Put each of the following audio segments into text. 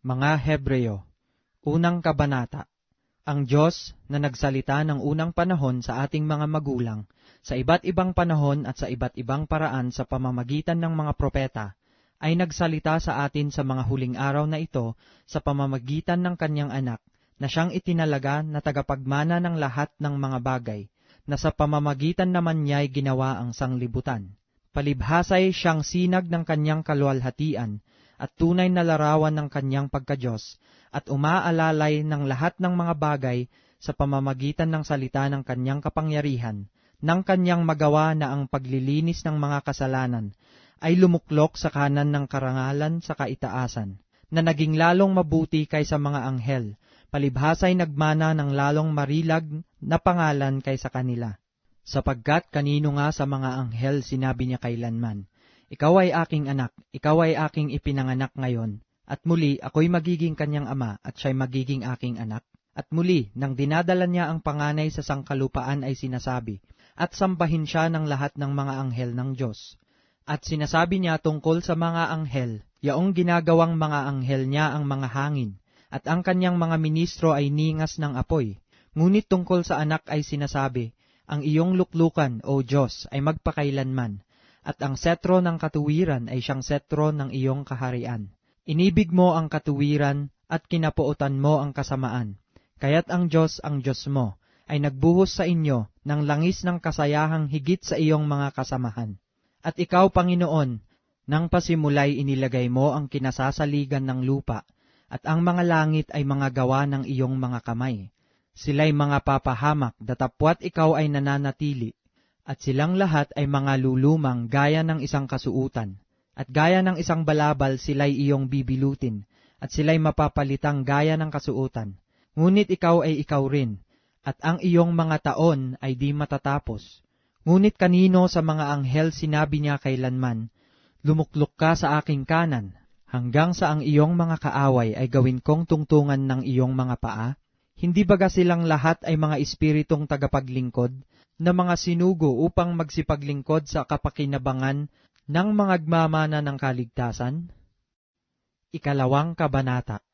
Mga Hebreo, unang kabanata. Ang Diyos na nagsalita ng unang panahon sa ating mga magulang, sa iba't ibang panahon at sa iba't ibang paraan sa pamamagitan ng mga propeta, ay nagsalita sa atin sa mga huling araw na ito sa pamamagitan ng kanyang anak, na siyang itinalaga na tagapagmana ng lahat ng mga bagay, na sa pamamagitan naman niya'y ginawa ang sanglibutan. Palibhasa'y siyang sinag ng kanyang kaluwalhatian, at tunay na larawan ng kanyang pagka-Diyos, at umaalalay ng lahat ng mga bagay sa pamamagitan ng salita ng kanyang kapangyarihan, ng kanyang magawa na ang paglilinis ng mga kasalanan ay lumuklok sa kanan ng karangalan sa kaitaasan, na naging lalong mabuti kaysa mga anghel, palibhasa'y nagmana ng lalong marilag na pangalan kaysa kanila. Sapagkat kanino nga sa mga anghel sinabi niya kailanman, "Ikaw ay aking anak, ikaw ay aking ipinanganak ngayon, at muli ako'y magiging kanyang ama at siya'y magiging aking anak." At muli, nang dinadala niya ang panganay sa sangkalupaan ay sinasabi, "At sambahin siya ng lahat ng mga anghel ng Diyos." At sinasabi niya tungkol sa mga anghel, yaong ginagawang mga anghel niya ang mga hangin, at ang kanyang mga ministro ay ningas ng apoy. Ngunit tungkol sa anak ay sinasabi, "Ang iyong luklukan, O Diyos, ay magpakailanman, at ang setro ng katuwiran ay siyang setro ng iyong kaharian. Inibig mo ang katuwiran at kinapuotan mo ang kasamaan. Kaya't ang Diyos mo ay nagbuhos sa inyo ng langis ng kasayahang higit sa iyong mga kasamahan. At ikaw, Panginoon, nang pasimulay inilagay mo ang kinasasaligan ng lupa, at ang mga langit ay mga gawa ng iyong mga kamay. Sila'y mga papahamak, datapwat ikaw ay nananatili, at silang lahat ay mga lulumang gaya ng isang kasuutan, at gaya ng isang balabal sila'y iyong bibilutin, at sila'y mapapalitang gaya ng kasuutan. Ngunit ikaw ay ikaw rin, at ang iyong mga taon ay di matatapos. Ngunit kanino sa mga anghel sinabi niya kailanman, "Lumuklok ka sa aking kanan, hanggang sa ang iyong mga kaaway ay gawin kong tungtungan ng iyong mga paa"? Hindi baga silang lahat ay mga espiritong tagapaglingkod, na mga sinugo upang magsipaglingkod sa kapakinabangan ng mga agmamana ng kaligtasan? Ikalawang kabanata.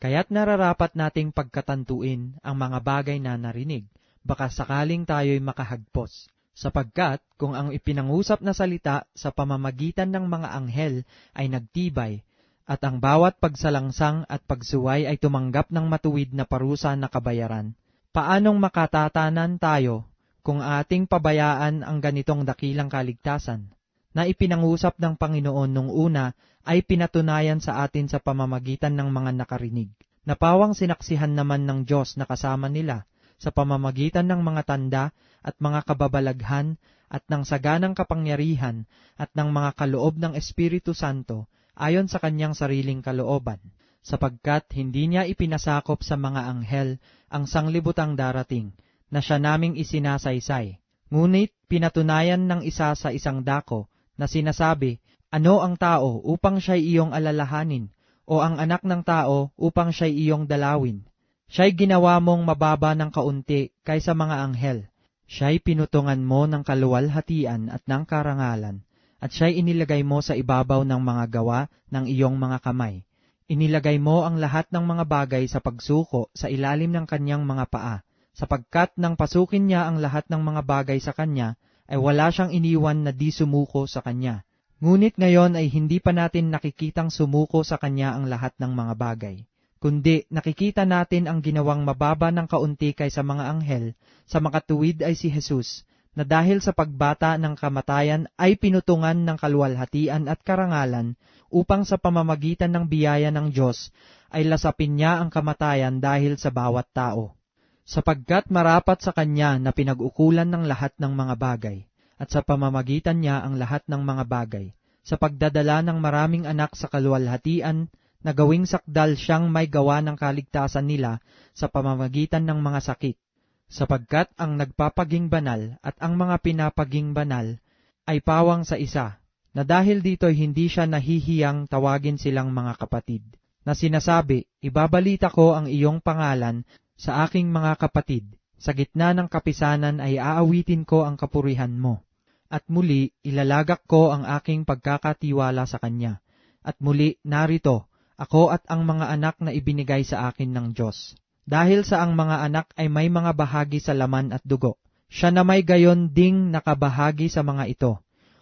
Kaya't nararapat nating pagkatantuin ang mga bagay na narinig, baka sakaling tayo'y makahagpos. Sapagkat kung ang ipinangusap na salita sa pamamagitan ng mga anghel ay nagtibay, at ang bawat pagsalangsang at pagsuway ay tumanggap ng matuwid na parusa na kabayaran, paanong makatatanan tayo kung ating pabayaan ang ganitong dakilang kaligtasan, na ipinangusap ng Panginoon nung una ay pinatunayan sa atin sa pamamagitan ng mga nakarinig, na pawang sinaksihan naman ng Diyos na kasama nila sa pamamagitan ng mga tanda at mga kababalaghan at ng saganang kapangyarihan at ng mga kaloob ng Espiritu Santo ayon sa kanyang sariling kalooban, sapagkat hindi niya ipinasakop sa mga anghel ang sanglibutang darating, na siya naming isinasaysay. Ngunit pinatunayan ng isa sa isang dako, na sinasabi, "Ano ang tao upang siya'y iyong alalahanin, o ang anak ng tao upang siya'y iyong dalawin? Siya'y ginawa mong mababa ng kaunti kaysa mga anghel. Siya'y pinutungan mo ng kaluwalhatian at ng karangalan, at siya'y inilagay mo sa ibabaw ng mga gawa ng iyong mga kamay. Inilagay mo ang lahat ng mga bagay sa pagsuko sa ilalim ng kanyang mga paa, sapagkat nang pasukin niya ang lahat ng mga bagay sa kanya, ay wala siyang iniwan na di sumuko sa kanya. Ngunit ngayon ay hindi pa natin nakikitang sumuko sa kanya ang lahat ng mga bagay, kundi nakikita natin ang ginawang mababa ng kaunti kaysa mga anghel, sa makatuwid ay si Jesus, na dahil sa pagbata ng kamatayan ay pinutungan ng kaluwalhatian at karangalan, upang sa pamamagitan ng biyaya ng Diyos ay lasapin niya ang kamatayan dahil sa bawat tao. Sapagkat marapat sa kanya na pinag-ukulan ng lahat ng mga bagay, at sa pamamagitan niya ang lahat ng mga bagay, sa pagdadala ng maraming anak sa kaluwalhatian, na gawing sakdal siyang may gawa ng kaligtasan nila sa pamamagitan ng mga sakit. Sapagkat ang nagpapaging banal at ang mga pinapaging banal ay pawang sa isa, na dahil dito'y hindi siya nahihiyang tawagin silang mga kapatid, na sinasabi, "Ibabalita ko ang iyong pangalan sa aking mga kapatid, sa gitna ng kapisanan ay aawitin ko ang kapurihan mo." At muli, ilalagak ko ang aking pagkakatiwala sa kanya. At muli, narito, ako at ang mga anak na ibinigay sa akin ng Diyos. Dahil sa ang mga anak ay may mga bahagi sa laman at dugo, siya na may gayon ding nakabahagi sa mga ito,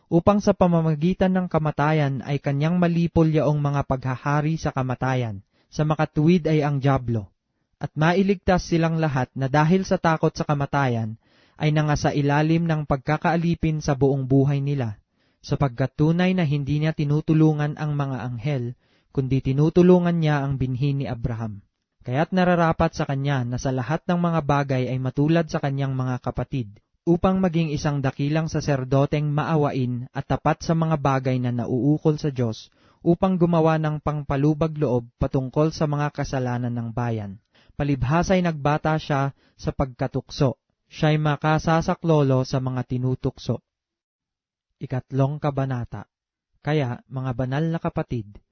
upang sa pamamagitan ng kamatayan ay kanyang malipol yaong mga paghahari sa kamatayan, sa makatuwid ay ang dyablo, at mailigtas silang lahat na dahil sa takot sa kamatayan ay nangasa ilalim ng pagkakaalipin sa buong buhay nila, sapagkat tunay na hindi niya tinutulungan ang mga anghel, kundi tinutulungan niya ang binhi ni Abraham. Kaya't nararapat sa kanya na sa lahat ng mga bagay ay matulad sa kanyang mga kapatid, upang maging isang dakilang saserdoteng maawain at tapat sa mga bagay na nauukol sa Diyos, upang gumawa ng pangpalubag loob patungkol sa mga kasalanan ng bayan. Palibhasa'y nagbata siya sa pagkatukso, siya'y makasasaklolo sa mga tinutukso. 3 Kabanata. Kaya, mga banal na kapatid,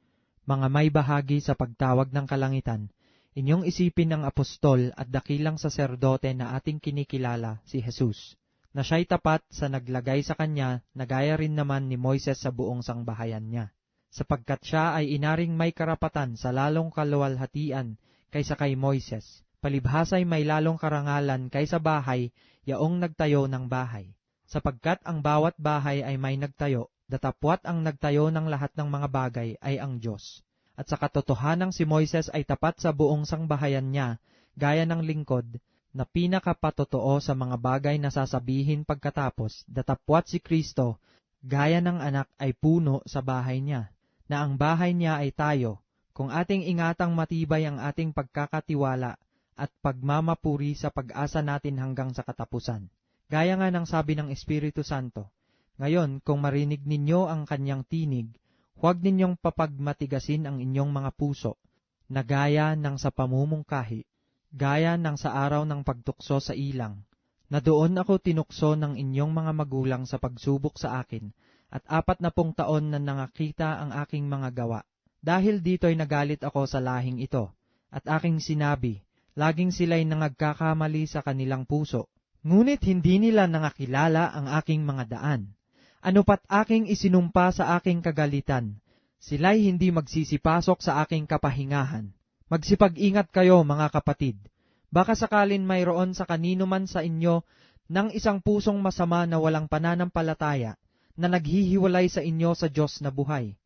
mga may bahagi sa pagtawag ng kalangitan, inyong isipin ang apostol at dakilang saserdote na ating kinikilala, si Jesus, na siya'y tapat sa naglagay sa kanya na gaya rin naman ni Moises sa buong sangbahayan niya, sapagkat siya ay inaring may karapatan sa lalong kaluwalhatian kaysa kay Moises, palibhasa'y may lalong karangalan kaysa bahay yaong nagtayo ng bahay, sapagkat ang bawat bahay ay may nagtayo, datapwat ang nagtayo ng lahat ng mga bagay ay ang Diyos. At sa katotohanang si Moises ay tapat sa buong sangbahayan niya, gaya ng lingkod, na pinakapatotoo sa mga bagay na sasabihin pagkatapos, datapwat si Kristo, gaya ng anak ay puno sa bahay niya, na ang bahay niya ay tayo, kung ating ingatang matibay ang ating pagkakatiwala at pagmamapuri sa pag-asa natin hanggang sa katapusan. Gaya nga ng sabi ng Espiritu Santo, ngayon kung marinig ninyo ang kanyang tinig, huwag ninyong papagmatigasin ang inyong mga puso, na gaya ng sa pamumungkahi, gaya ng sa araw ng pagtukso sa ilang, na doon ako tinukso ng inyong mga magulang sa pagsubok sa akin, at 40 taon na nangakita ang aking mga gawa. Dahil dito'y nagalit ako sa lahing ito, at aking sinabi, laging sila'y nangagkakamali sa kanilang puso, ngunit hindi nila nangakilala ang aking mga daan. Ano pat aking isinumpa sa aking kagalitan, sila'y hindi magsisipasok sa aking kapahingahan. Magsipag-ingat kayo, mga kapatid. Baka sakalin mayroon sa kanino man sa inyo ng isang pusong masama na walang pananampalataya, na naghihiwalay sa inyo sa Diyos na buhay.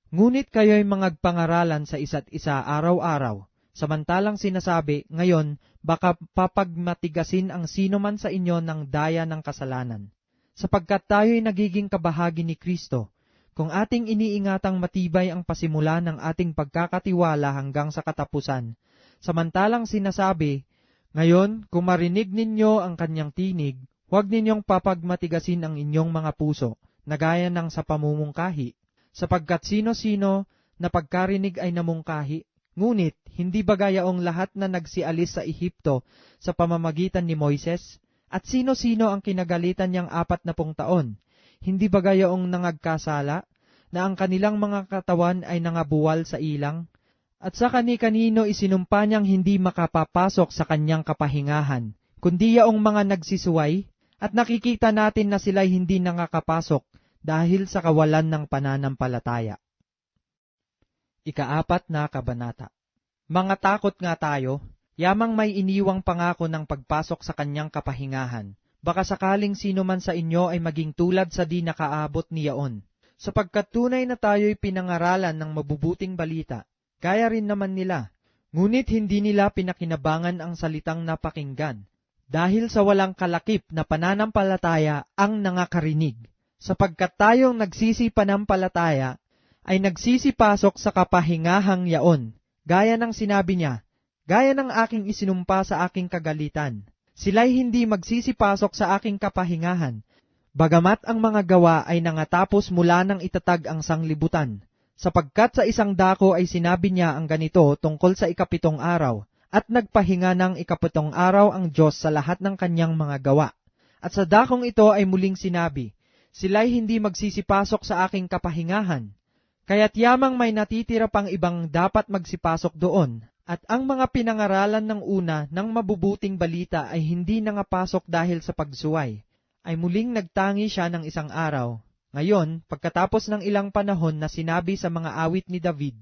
Ngunit kayo'y mangagpangaralan sa isa't isa araw-araw, samantalang sinasabi, ngayon, baka papagmatigasin ang sino man sa inyo ng daya ng kasalanan. Sapagkat tayo'y nagiging kabahagi ni Kristo, kung ating iniingatang matibay ang pasimula ng ating pagkakatiwala hanggang sa katapusan, samantalang sinasabi, ngayon, kung marinig ninyo ang kanyang tinig, huwag ninyong papagmatigasin ang inyong mga puso, na gaya ng sa pamumungkahi, sapagkat sino-sino na pagkarinig ay namungkahi, ngunit hindi ba gayaong lahat na nagsialis sa Ehipto sa pamamagitan ni Moises? At sino-sino ang kinagalitan niyang 40 taon? Hindi ba gayaong nangagkasala, na ang kanilang mga katawan ay nangabuwal sa ilang? At sa kani-kanino isinumpa niyang hindi makapapasok sa kanyang kapahingahan, kundi yaong mga nagsisuway? At nakikita natin na sila'y hindi nakakapasok dahil sa kawalan ng pananampalataya. 4 Kabanata. Mga takot nga tayo, yamang may iniwang pangako ng pagpasok sa kanyang kapahingahan. Baka sakaling sino man sa inyo ay maging tulad sa di nakaabot niyaon. Sapagkat tunay na tayo'y pinangaralan ng mabubuting balita, gaya rin naman nila. Ngunit hindi nila pinakinabangan ang salitang napakinggan, dahil sa walang kalakip na pananampalataya ang nangakarinig. Sapagkat tayong nagsisipanampalataya ay nagsisipasok sa kapahingahang yaon, gaya ng sinabi niya, gaya ng aking isinumpa sa aking kagalitan, sila'y hindi magsisipasok sa aking kapahingahan, bagamat ang mga gawa ay nangatapos mula nang itatag ang sanglibutan, sapagkat sa isang dako ay sinabi niya ang ganito tungkol sa 7 araw, at nagpahinga ng 7 araw ang Diyos sa lahat ng kanyang mga gawa. At sa dakong ito ay muling sinabi, sila'y hindi magsisipasok sa aking kapahingahan, kaya't yamang may natitira pang ibang dapat magsipasok doon. At ang mga pinangaralan ng una ng mabubuting balita ay hindi nangapasok dahil sa pagsuway, ay muling nagtangi siya ng isang araw. Ngayon, pagkatapos ng ilang panahon na sinabi sa mga awit ni David,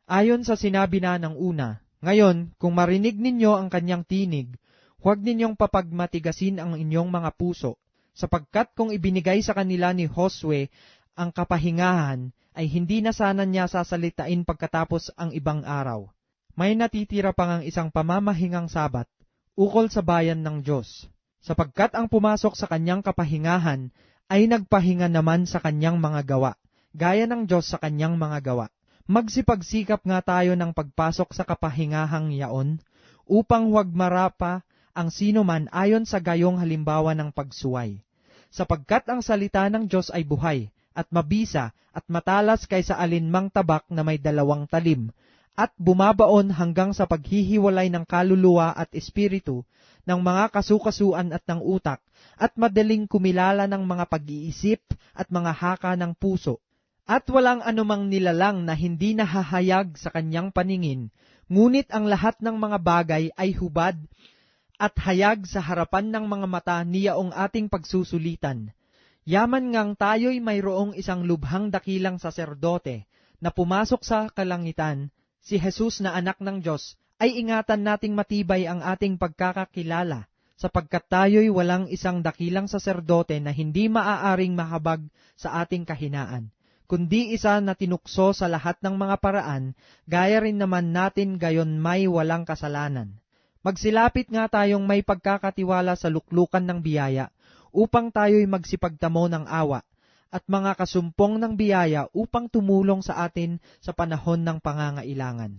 Ayon sa sinabi na ng una, ngayon, kung marinig ninyo ang kanyang tinig, huwag ninyong papagmatigasin ang inyong mga puso, sapagkat kung ibinigay sa kanila ni Josue ang kapahingahan, ay hindi na sana niya sasalitain pagkatapos ang ibang araw. May natitira pang ang isang pamamahingang Sabat, ukol sa bayan ng Diyos, sapagkat ang pumasok sa kanyang kapahingahan ay nagpahinga naman sa kanyang mga gawa, gaya ng Diyos sa kanyang mga gawa. Magsipagsikap nga tayo ng pagpasok sa kapahingahang yaon, upang huwag marapa ang sino man ayon sa gayong halimbawa ng pagsuway. Sapagkat ang salita ng Diyos ay buhay, at mabisa, at matalas kaysa alinmang tabak na may 2 talim, at bumabaon hanggang sa paghihiwalay ng kaluluwa at espiritu, ng mga kasukasuan at ng utak, at madaling kumilala ng mga pag-iisip at mga haka ng puso. At walang anumang nilalang na hindi nahahayag sa kanyang paningin, ngunit ang lahat ng mga bagay ay hubad at hayag sa harapan ng mga mata niyaong ating pagsusulitan. Yaman ngang tayo'y mayroong isang lubhang dakilang saserdote na pumasok sa kalangitan, si Jesus na anak ng Diyos, ay ingatan nating matibay ang ating pagkakakilala, sapagkat tayo'y walang isang dakilang saserdote na hindi maaaring mahabag sa ating kahinaan, kundi isa na tinukso sa lahat ng mga paraan, gaya rin naman natin gayon may walang kasalanan. Magsilapit nga tayong may pagkakatiwala sa luklukan ng biyaya, upang tayo'y magsipagtamo ng awa, at mga kasumpong ng biyaya upang tumulong sa atin sa panahon ng pangangailangan.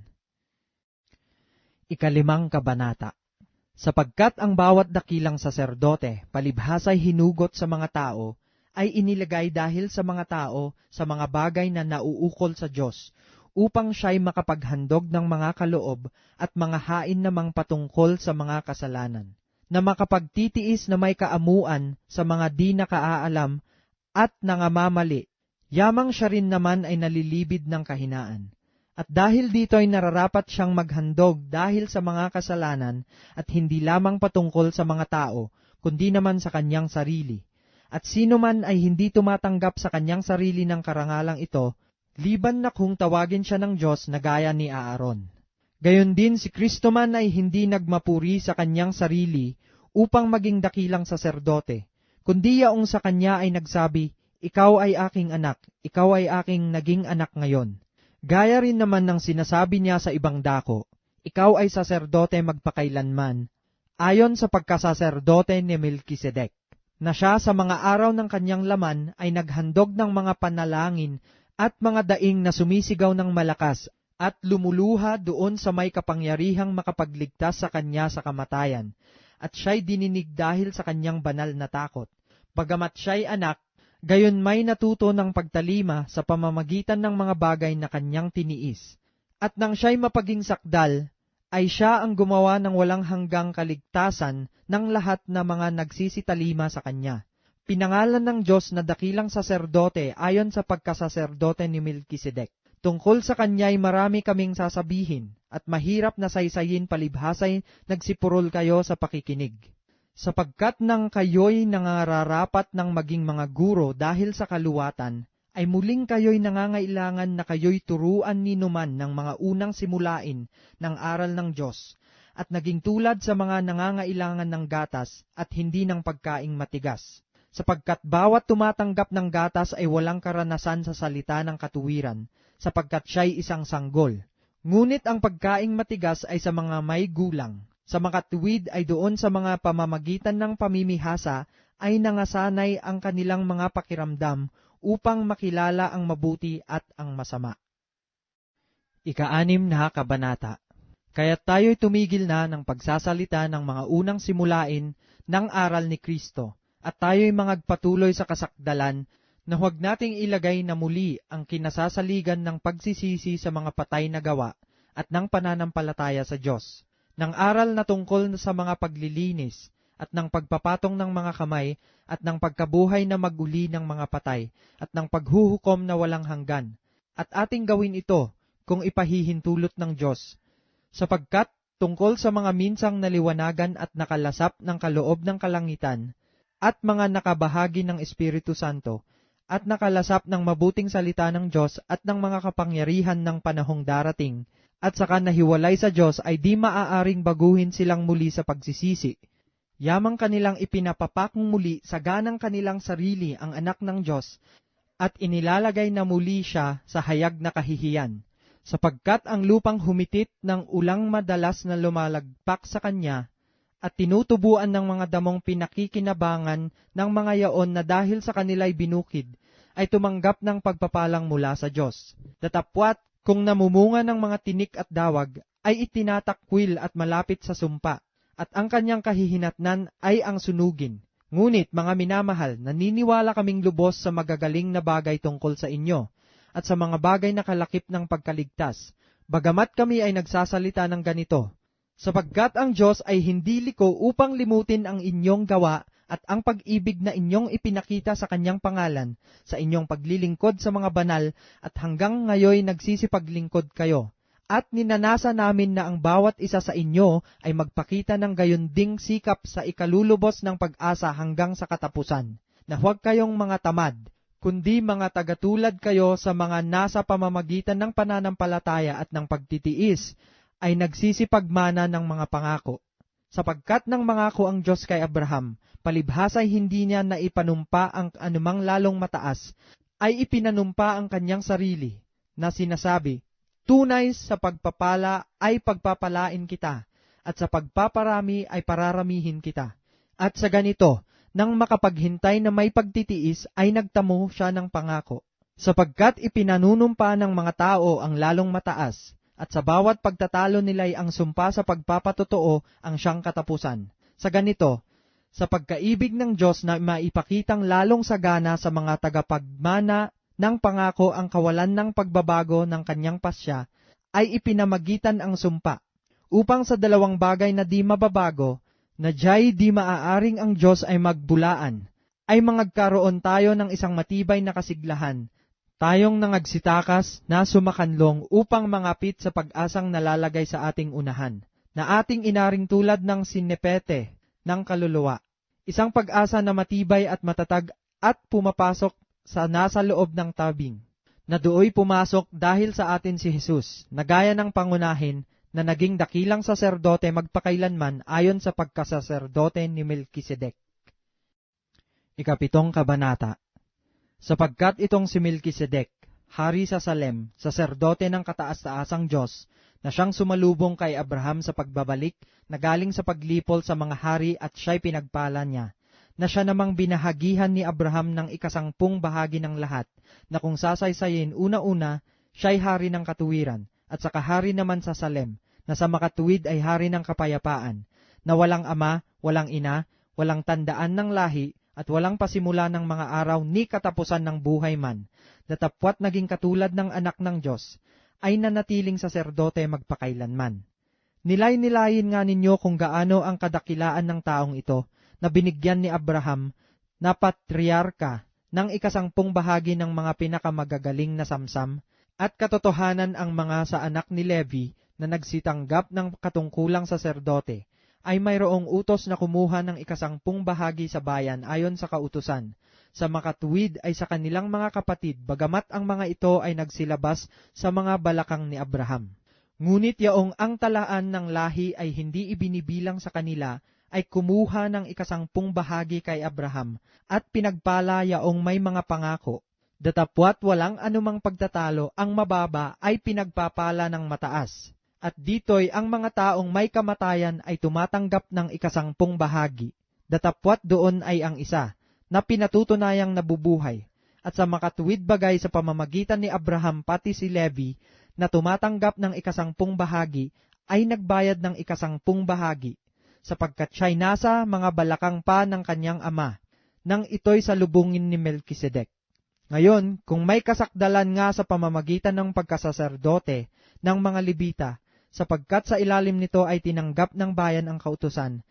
5 Kabanata. Sapagkat ang bawat dakilang saserdote, palibhasa'y hinugot sa mga tao, ay inilagay dahil sa mga tao sa mga bagay na nauukol sa Diyos, upang siya'y makapaghandog ng mga kaloob at mga hain namang patungkol sa mga kasalanan, na makapagtitiis na may kaamuan sa mga di nakaaalam at nangamamali, yamang siya rin naman ay nalilibid ng kahinaan. At dahil dito'y nararapat siyang maghandog dahil sa mga kasalanan at hindi lamang patungkol sa mga tao, kundi naman sa kanyang sarili. At sino man ay hindi tumatanggap sa kanyang sarili ng karangalang ito, liban na kung tawagin siya ng Diyos na gaya ni Aaron. Gayon din si Kristo man ay hindi nagmapuri sa kanyang sarili upang maging dakilang saserdote, kundi yaong sa kanya ay nagsabi, ikaw ay aking anak, ikaw ay aking naging anak ngayon. Gaya rin naman ng sinasabi niya sa ibang dako, ikaw ay saserdote magpakailanman, ayon sa pagkasaserdote ni Melkisedek, na siya sa mga araw ng kanyang laman ay naghandog ng mga panalangin at mga daing na sumisigaw ng malakas at lumuluha doon sa may kapangyarihang makapagligtas sa kanya sa kamatayan, at siya'y dininig dahil sa kanyang banal na takot. Bagamat siya'y anak, gayon may natuto ng pagtalima sa pamamagitan ng mga bagay na kanyang tiniis. At nang siya'y mapaging sakdal, ay siya ang gumawa ng walang hanggang kaligtasan ng lahat na mga nagsisitalima sa kanya. Pinangalan ng Diyos na dakilang saserdote ayon sa pagkasaserdote ni Melkisedek. Tungkol sa kanya'y marami kaming sasabihin, at mahirap na saysayin palibhasay nagsipurol kayo sa pakikinig. Sapagkat nang kayo'y nangararapat ng maging mga guro dahil sa kaluwatan, ay muling kayo'y nangangailangan na kayo'y turuan ni numan ng mga unang simulain ng aral ng Diyos, at naging tulad sa mga nangangailangan ng gatas at hindi ng pagkaing matigas. Sapagkat bawat tumatanggap ng gatas ay walang karanasan sa salita ng katuwiran, sapagkat siya'y isang sanggol. Ngunit ang pagkaing matigas ay sa mga may gulang. Sa makatuwid ay doon sa mga pamamagitan ng pamimihasa ay nangasanay ang kanilang mga pakiramdam upang makilala ang mabuti at ang masama. 6 Kabanata. Kaya't tayo'y tumigil na ng pagsasalita ng mga unang simulain ng aral ni Kristo, at tayo'y mangagpatuloy sa kasakdalan na huwag nating ilagay na muli ang kinasasaligan ng pagsisisi sa mga patay na gawa at ng pananampalataya sa Diyos, ng aral na tungkol sa mga paglilinis, at ng pagpapatong ng mga kamay, at ng pagkabuhay na maguli ng mga patay, at ng paghuhukom na walang hanggan. At ating gawin ito kung ipahihintulot ng Diyos, sapagkat tungkol sa mga minsang naliwanagan at nakalasap ng kaloob ng kalangitan, at mga nakabahagi ng Espiritu Santo, at nakalasap ng mabuting salita ng Diyos at ng mga kapangyarihan ng panahong darating, at saka nahiwalay sa Diyos ay di maaaring baguhin silang muli sa pagsisisi. Yamang kanilang ipinapapakong muli sa ganang kanilang sarili ang anak ng Diyos, at inilalagay na muli siya sa hayag na kahihiyan, sapagkat ang lupang humitit ng ulang madalas na lumalagpak sa kanya, at tinutubuan ng mga damong pinakikinabangan ng mga yaon na dahil sa kanila'y binukid, ay tumanggap ng pagpapalang mula sa Diyos. Datapwat, kung namumunga ng mga tinik at dawag, ay itinatakwil at malapit sa sumpa, at ang kanyang kahihinatnan ay ang sunugin. Ngunit, mga minamahal, naniniwala kaming lubos sa magagaling na bagay tungkol sa inyo, at sa mga bagay na kalakip ng pagkaligtas, bagamat kami ay nagsasalita ng ganito, sapagkat ang Diyos ay hindi liko upang limutin ang inyong gawa at ang pag-ibig na inyong ipinakita sa kanyang pangalan, sa inyong paglilingkod sa mga banal, at hanggang ngayon nagsisipaglingkod kayo. At ninanasa namin na ang bawat isa sa inyo ay magpakita ng gayunding sikap sa ikalulubos ng pag-asa hanggang sa katapusan, na huwag kayong mga tamad, kundi mga tagatulad kayo sa mga nasa pamamagitan ng pananampalataya at ng pagtitiis, ay nagsisipagmana ng mga pangako. Sapagkat nang mangako ang Diyos kay Abraham, palibhasa'y hindi niya naipanumpa ang anumang lalong mataas, ay ipinanumpa ang kanyang sarili, na sinasabi, tunay sa pagpapala ay pagpapalain kita, at sa pagpaparami ay pararamihin kita. At sa ganito, nang makapaghintay na may pagtitiis, ay nagtamo siya ng pangako. Sapagkat ipinanunumpa ng mga tao ang lalong mataas, at sa bawat pagtatalo nila'y ang sumpa sa pagpapatotoo ang siyang katapusan. Sa ganito, sa pagkaibig ng Diyos na maipakitang lalong sagana sa mga tagapagmana ng pangako ang kawalan ng pagbabago ng kanyang pasya, ay ipinamagitan ang sumpa, upang sa dalawang bagay na di mababago, na diya'y di maaaring ang Diyos ay magbulaan, ay mangagkaroon tayo ng isang matibay na kasiglahan, tayong nangagsitakas na sumakanlong upang mangapit sa pag-asang nalalagay sa ating unahan, na ating inaring tulad ng sinepete ng kaluluwa, isang pag-asa na matibay at matatag at pumapasok sa nasa loob ng tabing, na dooy pumasok dahil sa atin si Jesus, na gaya ng pangunahin na naging dakilang saserdote magpakailanman ayon sa pagkasaserdote ni Melkisedek. 7 Kabanata. Sapagkat itong si Melkisedek, hari sa Salem, saserdote ng kataas-taasang Diyos, na siyang sumalubong kay Abraham sa pagbabalik na galing sa paglipol sa mga hari at siya'y pinagpala niya, na siya namang binahagihan ni Abraham ng 10 bahagi ng lahat, na kung sasaysayin una-una, siya'y hari ng katuwiran, at saka hari naman sa Salem, na sa makatuwid ay hari ng kapayapaan, na walang ama, walang ina, walang tandaan ng lahi, at walang pasimula ng mga araw ni katapusan ng buhay man, datapwat naging katulad ng anak ng Diyos, ay nanatiling saserdote magpakailanman. Nilay-nilayin nga ninyo kung gaano ang kadakilaan ng taong ito, na binigyan ni Abraham, na patriarka, ng 10 bahagi ng mga pinakamagagaling na samsam, at katotohanan ang mga sa anak ni Levi, na nagsitanggap ng katungkulang saserdote, ay mayroong utos na kumuha ng 10 bahagi sa bayan ayon sa kautusan. Sa makatuwid ay sa kanilang mga kapatid, bagamat ang mga ito ay nagsilabas sa mga balakang ni Abraham. Ngunit yaong ang talaan ng lahi ay hindi ibinibilang sa kanila, ay kumuha ng 10 bahagi kay Abraham, at pinagpala yaong may mga pangako. Datapwat walang anumang pagtatalo, ang mababa ay pinagpapala ng mataas. At dito'y ang mga taong may kamatayan ay tumatanggap ng 10 bahagi. Datapwat doon ay ang isa, na pinatutunayang nabubuhay. At sa makatuwid bagay sa pamamagitan ni Abraham pati si Levi, na tumatanggap ng 10 bahagi, ay nagbayad ng 10 bahagi, sapagkat siya'y nasa mga balakang pa ng kanyang ama, nang ito'y salubungin ni Melkisedek. Ngayon, kung may kasakdalan nga sa pamamagitan ng pagkasaserdote ng mga Levita, sapagkat sa ilalim nito ay tinanggap ng bayan ang kautusan,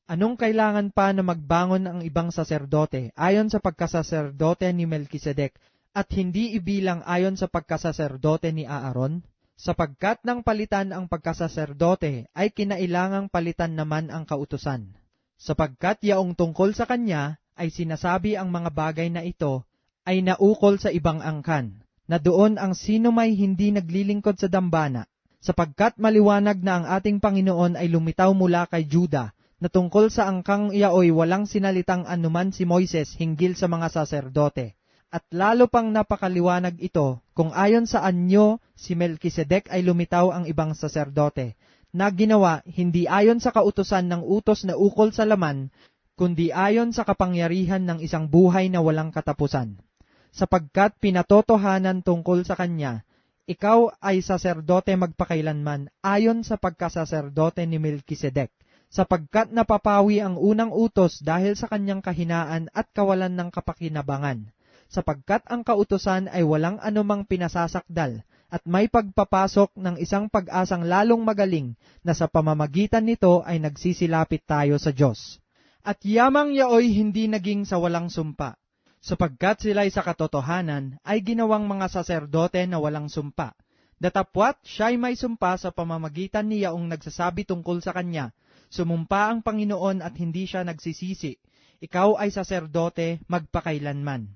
anong kailangan pa na magbangon ang ibang saserdote ayon sa pagkasaserdote ni Melkisedek at hindi ibilang ayon sa pagkasaserdote ni Aaron? Sapagkat nang palitan ang pagkasaserdote ay kinailangang palitan naman ang kautusan. Sapagkat yaong tungkol sa kanya ay sinasabi ang mga bagay na ito ay naukol sa ibang angkan, na doon ang sino may hindi naglilingkod sa dambana, sapagkat maliwanag na ang ating Panginoon ay lumitaw mula kay Juda, na tungkol sa angkang iyaoy walang sinalitang anuman si Moises hinggil sa mga saserdote. At lalo pang napakaliwanag ito kung ayon sa anyo si Melkisedek ay lumitaw ang ibang saserdote, na ginawa hindi ayon sa kautusan ng utos na ukol sa laman, kundi ayon sa kapangyarihan ng isang buhay na walang katapusan. Sapagkat pinatotohanan tungkol sa kanya, ikaw ay saserdote magpakailanman ayon sa pagkasaserdote ni Melkisedek, sapagkat napapawi ang unang utos dahil sa kanyang kahinaan at kawalan ng kapakinabangan. Sapagkat ang kautusan ay walang anumang pinasasakdal, at may pagpapasok ng isang pag-asang lalong magaling na sa pamamagitan nito ay nagsisilapit tayo sa Diyos. At yamang yaoy hindi naging sa walang sumpa, sapagkat sila'y sa katotohanan ay ginawang mga saserdote na walang sumpa. Datapwat siya'y may sumpa sa pamamagitan ni yaong nagsasabi tungkol sa kanya, sumumpa ang Panginoon at hindi siya nagsisisi, ikaw ay saserdote magpakailanman.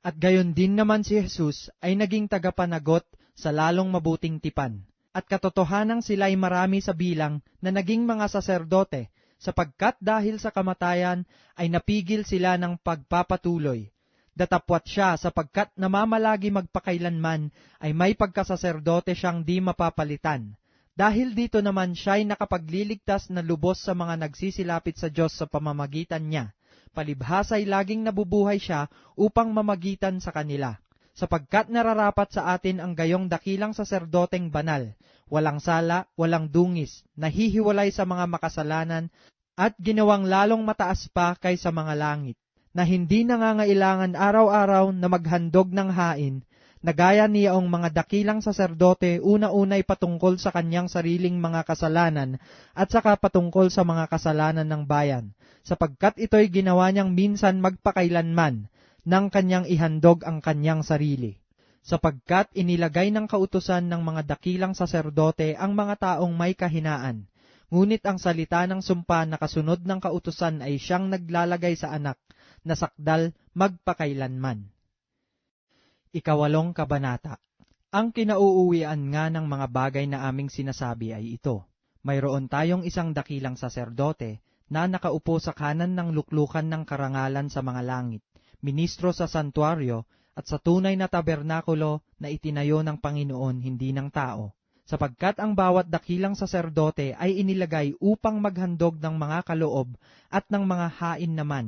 At gayon din naman si Jesus ay naging tagapanagot sa lalong mabuting tipan. At katotohanang sila'y marami sa bilang na naging mga saserdote, sapagkat dahil sa kamatayan ay napigil sila ng pagpapatuloy. Datapwat siya sapagkat namamalagi magpakailanman ay may pagkasaserdote siyang di mapapalitan. Dahil dito naman siya'y nakapagliligtas na lubos sa mga nagsisilapit sa Diyos sa pamamagitan niya. Palibhasa'y laging nabubuhay siya upang mamagitan sa kanila, sapagkat nararapat sa atin ang gayong dakilang saserdoteng banal, walang sala, walang dungis, nahihiwalay sa mga makasalanan, at ginawang lalong mataas pa kaysa mga langit, na hindi nangangailangan araw-araw na maghandog ng hain, na gaya niyaong mga dakilang saserdote una-unay patungkol sa kanyang sariling mga kasalanan, at saka patungkol sa mga kasalanan ng bayan, sapagkat ito'y ginawa niyang minsan magpakailanman, nang kanyang ihandog ang kanyang sarili. Sapagkat inilagay ng kautusan ng mga dakilang saserdote ang mga taong may kahinaan, ngunit ang salita ng sumpa na kasunod ng kautusan ay siyang naglalagay sa anak, na sakdal magpakailanman. 8 Kabanata. Ang kinauuwian nga ng mga bagay na aming sinasabi ay ito. Mayroon tayong isang dakilang saserdote na nakaupo sa kanan ng luklukan ng karangalan sa mga langit, ministro sa santuaryo at sa tunay na tabernakulo na itinayo ng Panginoon, hindi ng tao. Sapagkat ang bawat dakilang saserdote ay inilagay upang maghandog ng mga kaloob at ng mga hain naman.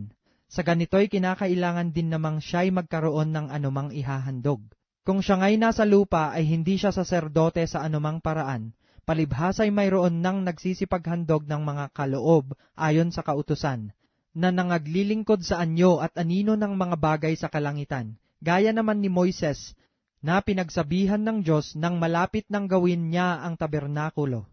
Sa ganito'y kinakailangan din namang siya'y magkaroon ng anumang ihahandog. Kung siya nga'y nasa lupa ay hindi siya saserdote sa anumang paraan, palibhasa'y mayroon nang nagsisipaghandog ng mga kaloob ayon sa kautusan, na nangaglilingkod sa anyo at anino ng mga bagay sa kalangitan, gaya naman ni Moises, na pinagsabihan ng Diyos nang malapit nang gawin niya ang tabernakulo.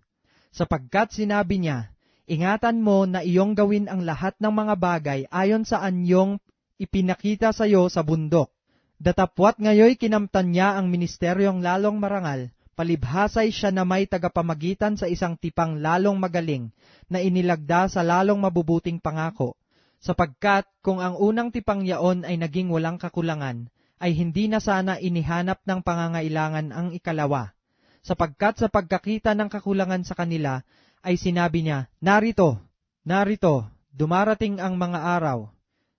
Sapagkat sinabi niya, ingatan mo na iyong gawin ang lahat ng mga bagay ayon sa anyong ipinakita sa iyo sa bundok. Datapwat ngayoy kinamtan niya ang ministeryong lalong marangal, palibhasay siya na may tagapamagitan sa isang tipang lalong magaling, na inilagda sa lalong mabubuting pangako. Sapagkat kung ang unang tipang yaon ay naging walang kakulangan, ay hindi na sana inihanap ng pangangailangan ang ikalawa. Sapagkat sa pagkakita ng kakulangan sa kanila, ay sinabi niya, narito, dumarating ang mga araw.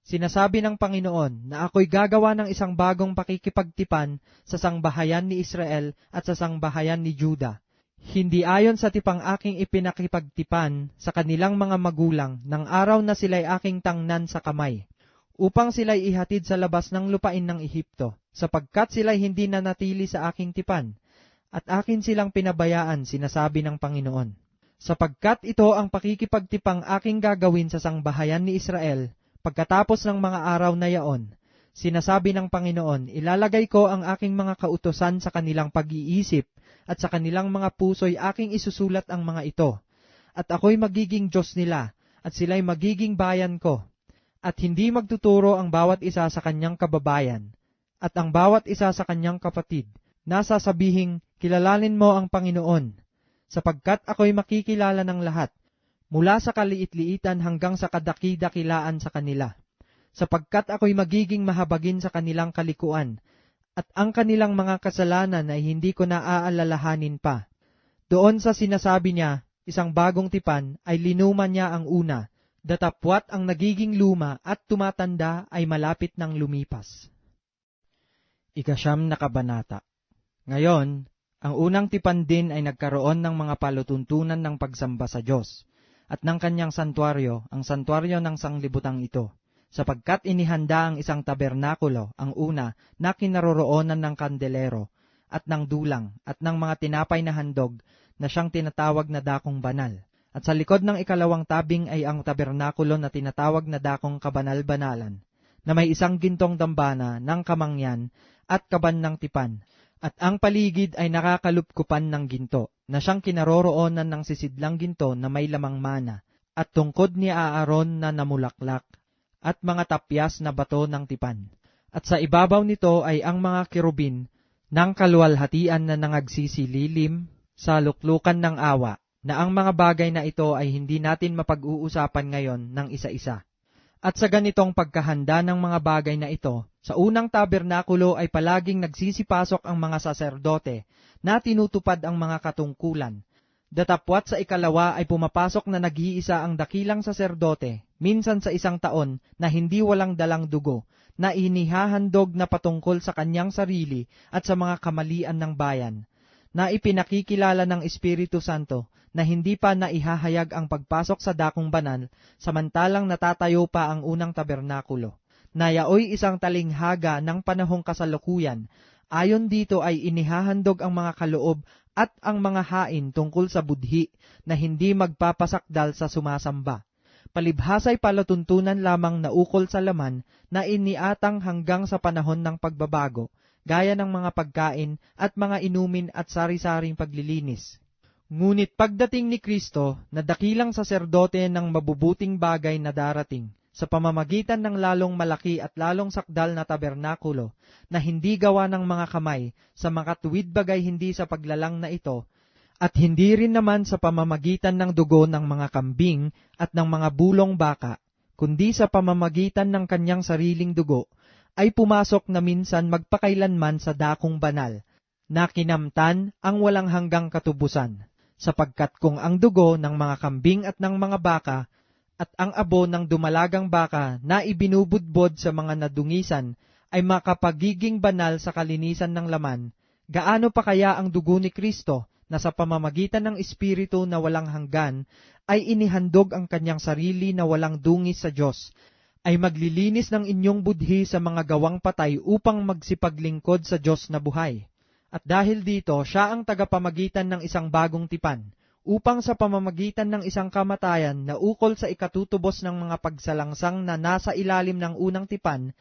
Sinasabi ng Panginoon na ako'y gagawa ng isang bagong pakikipagtipan sa sangbahayan ni Israel at sa sangbahayan ni Juda. Hindi ayon sa tipang aking ipinakipagtipan sa kanilang mga magulang ng araw na sila'y aking tangnan sa kamay, upang sila'y ihatid sa labas ng lupain ng Ehipto, sapagkat sila'y hindi nanatili sa aking tipan, at akin silang pinabayaan, sinasabi ng Panginoon. Sapagkat ito ang pakikipagtipang aking gagawin sa sangbahayan ni Israel, pagkatapos ng mga araw na yaon, sinasabi ng Panginoon, ilalagay ko ang aking mga kautusan sa kanilang pag-iisip, at sa kanilang mga puso'y aking isusulat ang mga ito. At ako'y magiging Diyos nila, at sila'y magiging bayan ko. At hindi magtuturo ang bawat isa sa kanyang kababayan, at ang bawat isa sa kanyang kapatid, na sasabihing, kilalanin mo ang Panginoon, sapagkat ako'y makikilala ng lahat, mula sa kaliit-liitan hanggang sa kadaki-dakilaan sa kanila. sapagkat ako'y magiging mahabagin sa kanilang kalikuan, at ang kanilang mga kasalanan ay hindi ko na aalalahanin pa. Doon sa sinasabi niya, isang bagong tipan, ay linuma niya ang una, datapwat ang nagiging luma at tumatanda ay malapit ng lumipas. Ikasyam na kabanata. Ngayon, ang unang tipan din ay nagkaroon ng mga palutuntunan ng pagsamba sa Diyos, at ng kanyang santuaryo, ang santuaryo ng sanglibutang ito, sapagkat inihanda ang isang tabernakulo, ang una, na kinaroroonan ng kandelero, at ng dulang, at ng mga tinapay na handog, na siyang tinatawag na dakong banal. At sa likod ng ikalawang tabing ay ang tabernakulo na tinatawag na dakong kabanal-banalan, na may isang gintong dambana ng kamangyan at kaban ng tipan, at ang paligid ay nakakalupkupan ng ginto, na siyang kinaroroonan ng sisidlang ginto na may lamang mana, at tungkod ni Aaron na namulaklak, at mga tapyas na bato ng tipan. At sa ibabaw nito ay ang mga kirubin ng kaluwalhatian na nangagsisililim sa luklukan ng awa, na ang mga bagay na ito ay hindi natin mapag-uusapan ngayon ng isa-isa. At sa ganitong pagkahanda ng mga bagay na ito, sa unang tabernakulo ay palaging nagsisipasok ang mga saserdote na tinutupad ang mga katungkulan. Datapwat sa ikalawa ay pumapasok na nag-iisa ang dakilang saserdote, minsan sa isang taon na hindi walang dalang dugo, na inihahandog na patungkol sa kanyang sarili at sa mga kamalian ng bayan, na ipinakikilala ng Espiritu Santo na hindi pa naihahayag ang pagpasok sa dakong banal, samantalang natatayo pa ang unang tabernakulo, na yaoy isang talinghaga ng panahong kasalukuyan. Ayon dito ay inihahandog ang mga kaloob at ang mga hain tungkol sa budhi na hindi magpapasakdal sa sumasamba. Palibhasa'y palatuntunan lamang na ukol sa laman na iniatang hanggang sa panahon ng pagbabago, gaya ng mga pagkain at mga inumin at sari-saring paglilinis. Ngunit pagdating ni Kristo, na dakilang saserdote ng mabubuting bagay na darating, sa pamamagitan ng lalong malaki at lalong sakdal na tabernakulo, na hindi gawa ng mga kamay, sa makatuwid bagay hindi sa paglalang na ito, at hindi rin naman sa pamamagitan ng dugo ng mga kambing at ng mga bulong baka, kundi sa pamamagitan ng kanyang sariling dugo, ay pumasok na minsan magpakailanman sa dakong banal, na kinamtan ang walang hanggang katubusan. Sapagkat kung ang dugo ng mga kambing at ng mga baka, at ang abo ng dumalagang baka na ibinubudbod sa mga nadungisan, ay makapagiging banal sa kalinisan ng laman, gaano pa kaya ang dugo ni Kristo, na sa pamamagitan ng Espiritu na walang hanggan, ay inihandog ang kanyang sarili na walang dungis sa Diyos, ay maglilinis ng inyong budhi sa mga gawang patay upang magsipaglingkod sa Diyos na buhay. At dahil dito, siya ang tagapamagitan ng isang bagong tipan, upang sa pamamagitan ng isang kamatayan na ukol sa ikatutubos ng mga pagsalangsang na nasa ilalim ng unang tipan,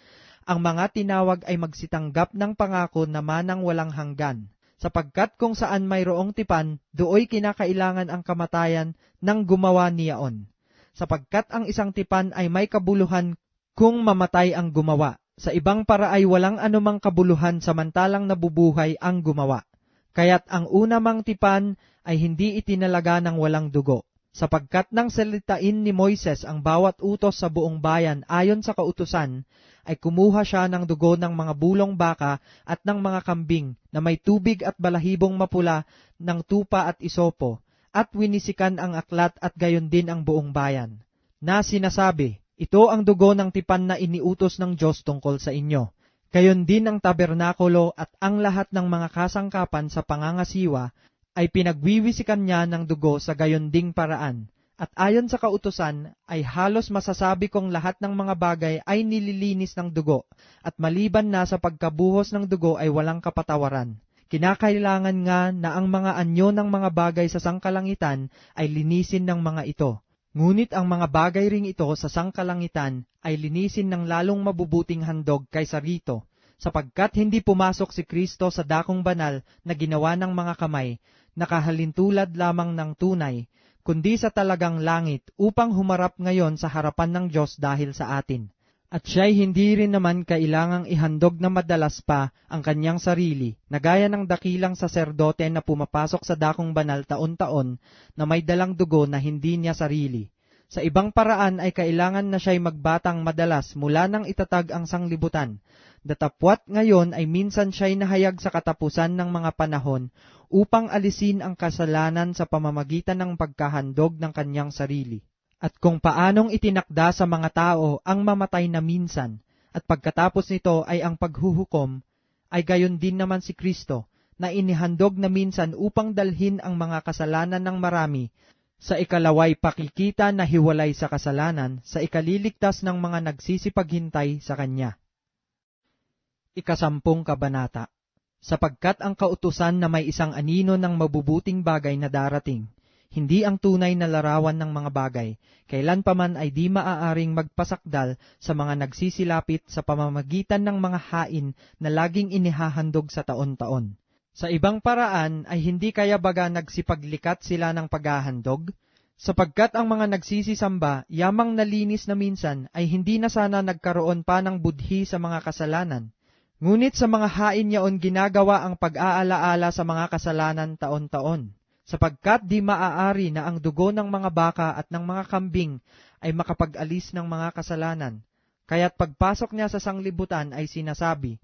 ang mga tinawag ay magsitanggap ng pangako na manang walang hanggan. Sapagkat kung saan mayroong tipan, dooy kinakailangan ang kamatayan ng gumawa niyaon. Sapagkat ang isang tipan ay may kabuluhan kung mamatay ang gumawa. Sa ibang para ay walang anumang kabuluhan samantalang nabubuhay ang gumawa. Kaya't ang una mang tipan ay hindi itinalaga ng walang dugo, sapagkat nang salitain ni Moises ang bawat utos sa buong bayan ayon sa kautusan, ay kumuha siya ng dugo ng mga bulong baka at ng mga kambing na may tubig at balahibong mapula ng tupa at isopo, at winisikan ang aklat at gayon din ang buong bayan, na sinasabi, ito ang dugo ng tipan na iniutos ng Diyos tungkol sa inyo. Gayon din ang tabernakulo at ang lahat ng mga kasangkapan sa pangangasiwa ay pinagwiwisikan niya ng dugo sa gayon ding paraan. At ayon sa kautusan ay halos masasabi kong lahat ng mga bagay ay nililinis ng dugo, at maliban na sa pagkabuhos ng dugo ay walang kapatawaran. Kinakailangan nga na ang mga anyo ng mga bagay sa sangkalangitan ay linisin ng mga ito. Ngunit ang mga bagay ring ito sa sangkalangitan ay linisin ng lalong mabubuting handog kaysa rito, sapagkat hindi pumasok si Kristo sa dakong banal na ginawa ng mga kamay, nakahalintulad lamang ng tunay, kundi sa talagang langit upang humarap ngayon sa harapan ng Diyos dahil sa atin. At siya'y hindi rin naman kailangang ihandog na madalas pa ang kanyang sarili, na gaya ng dakilang saserdote na pumapasok sa dakong banal taon-taon na may dalang dugo na hindi niya sarili, Sa ibang paraan ay kailangan na siya'y magbatang madalas mula nang itatag ang sanglibutan. Datapwat ngayon ay minsan siya'y nahayag sa katapusan ng mga panahon upang alisin ang kasalanan sa pamamagitan ng pagkahandog ng kanyang sarili. At kung paanong itinakda sa mga tao ang mamatay na minsan, at pagkatapos nito ay ang paghuhukom, ay gayon din naman si Kristo, na inihandog na minsan upang dalhin ang mga kasalanan ng marami, sa ikalaway pakikita na hiwalay sa kasalanan, sa ikaliligtas ng mga nagsisipaghintay sa Kanya. Ikasampung kabanata. Sapagkat ang kautusan na may isang anino ng mabubuting bagay na darating, hindi ang tunay na larawan ng mga bagay, kailan pa man ay di maaaring magpasakdal sa mga nagsisilapit sa pamamagitan ng mga hain na laging inihahandog sa taon-taon. Sa ibang paraan ay hindi kaya baga nagsipaglikat sila ng paghahandog? Sapagkat ang mga nagsisisamba, yamang nalinis na minsan, ay hindi na sana nagkaroon pa ng budhi sa mga kasalanan. Ngunit sa mga hain yaon ginagawa ang pag-aalaala sa mga kasalanan taon-taon. Sapagkat di maaari na ang dugo ng mga baka at ng mga kambing ay makapag-alis ng mga kasalanan. Kaya't pagpasok niya sa sanglibutan ay sinasabi,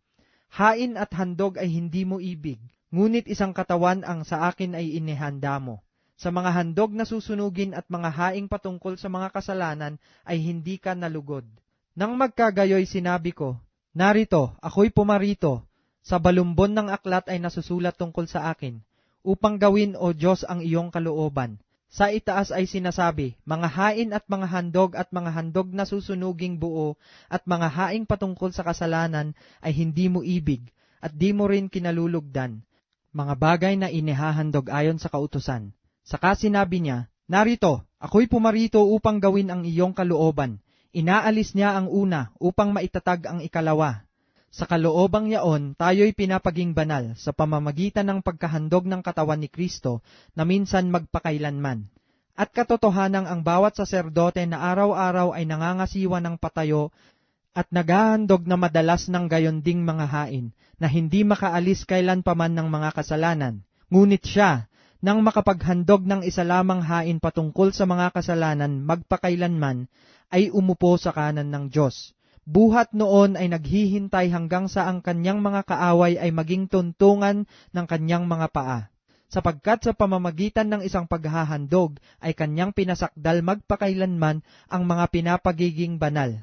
hain at handog ay hindi mo ibig, ngunit isang katawan ang sa akin ay inihanda mo. Sa mga handog na susunugin at mga haing patungkol sa mga kasalanan ay hindi ka nalugod. Nang magkagayoy sinabi ko, narito, ako'y pumarito, sa balumbon ng aklat ay nasusulat tungkol sa akin, upang gawin, O Diyos, ang iyong kalooban. Sa itaas ay sinasabi, mga hain at mga handog na susunuging buo at mga haing patungkol sa kasalanan ay hindi mo ibig at di mo rin kinalulugdan, mga bagay na inihahandog ayon sa kautusan. Saka sinabi niya, narito, ako'y pumarito upang gawin ang iyong kalooban. Inaalis niya ang una upang maitatag ang ikalawa. Sa kaloobang yaon, tayo'y pinapaging banal sa pamamagitan ng pagkahandog ng katawan ni Kristo na minsan magpakailanman. At katotohanang ang bawat saserdote na araw-araw ay nangangasiwa ng patayo at naghahandog na madalas ng gayon ding mga hain na hindi makaalis kailanpaman ng mga kasalanan. Ngunit siya, nang makapaghandog ng isa lamang hain patungkol sa mga kasalanan magpakailanman, ay umupo sa kanan ng Diyos. Buhat noon ay naghihintay hanggang sa ang kanyang mga kaaway ay maging tuntungan ng kanyang mga paa. Sapagkat sa pamamagitan ng isang paghahandog ay kanyang pinasakdal magpakailanman ang mga pinapagiging banal.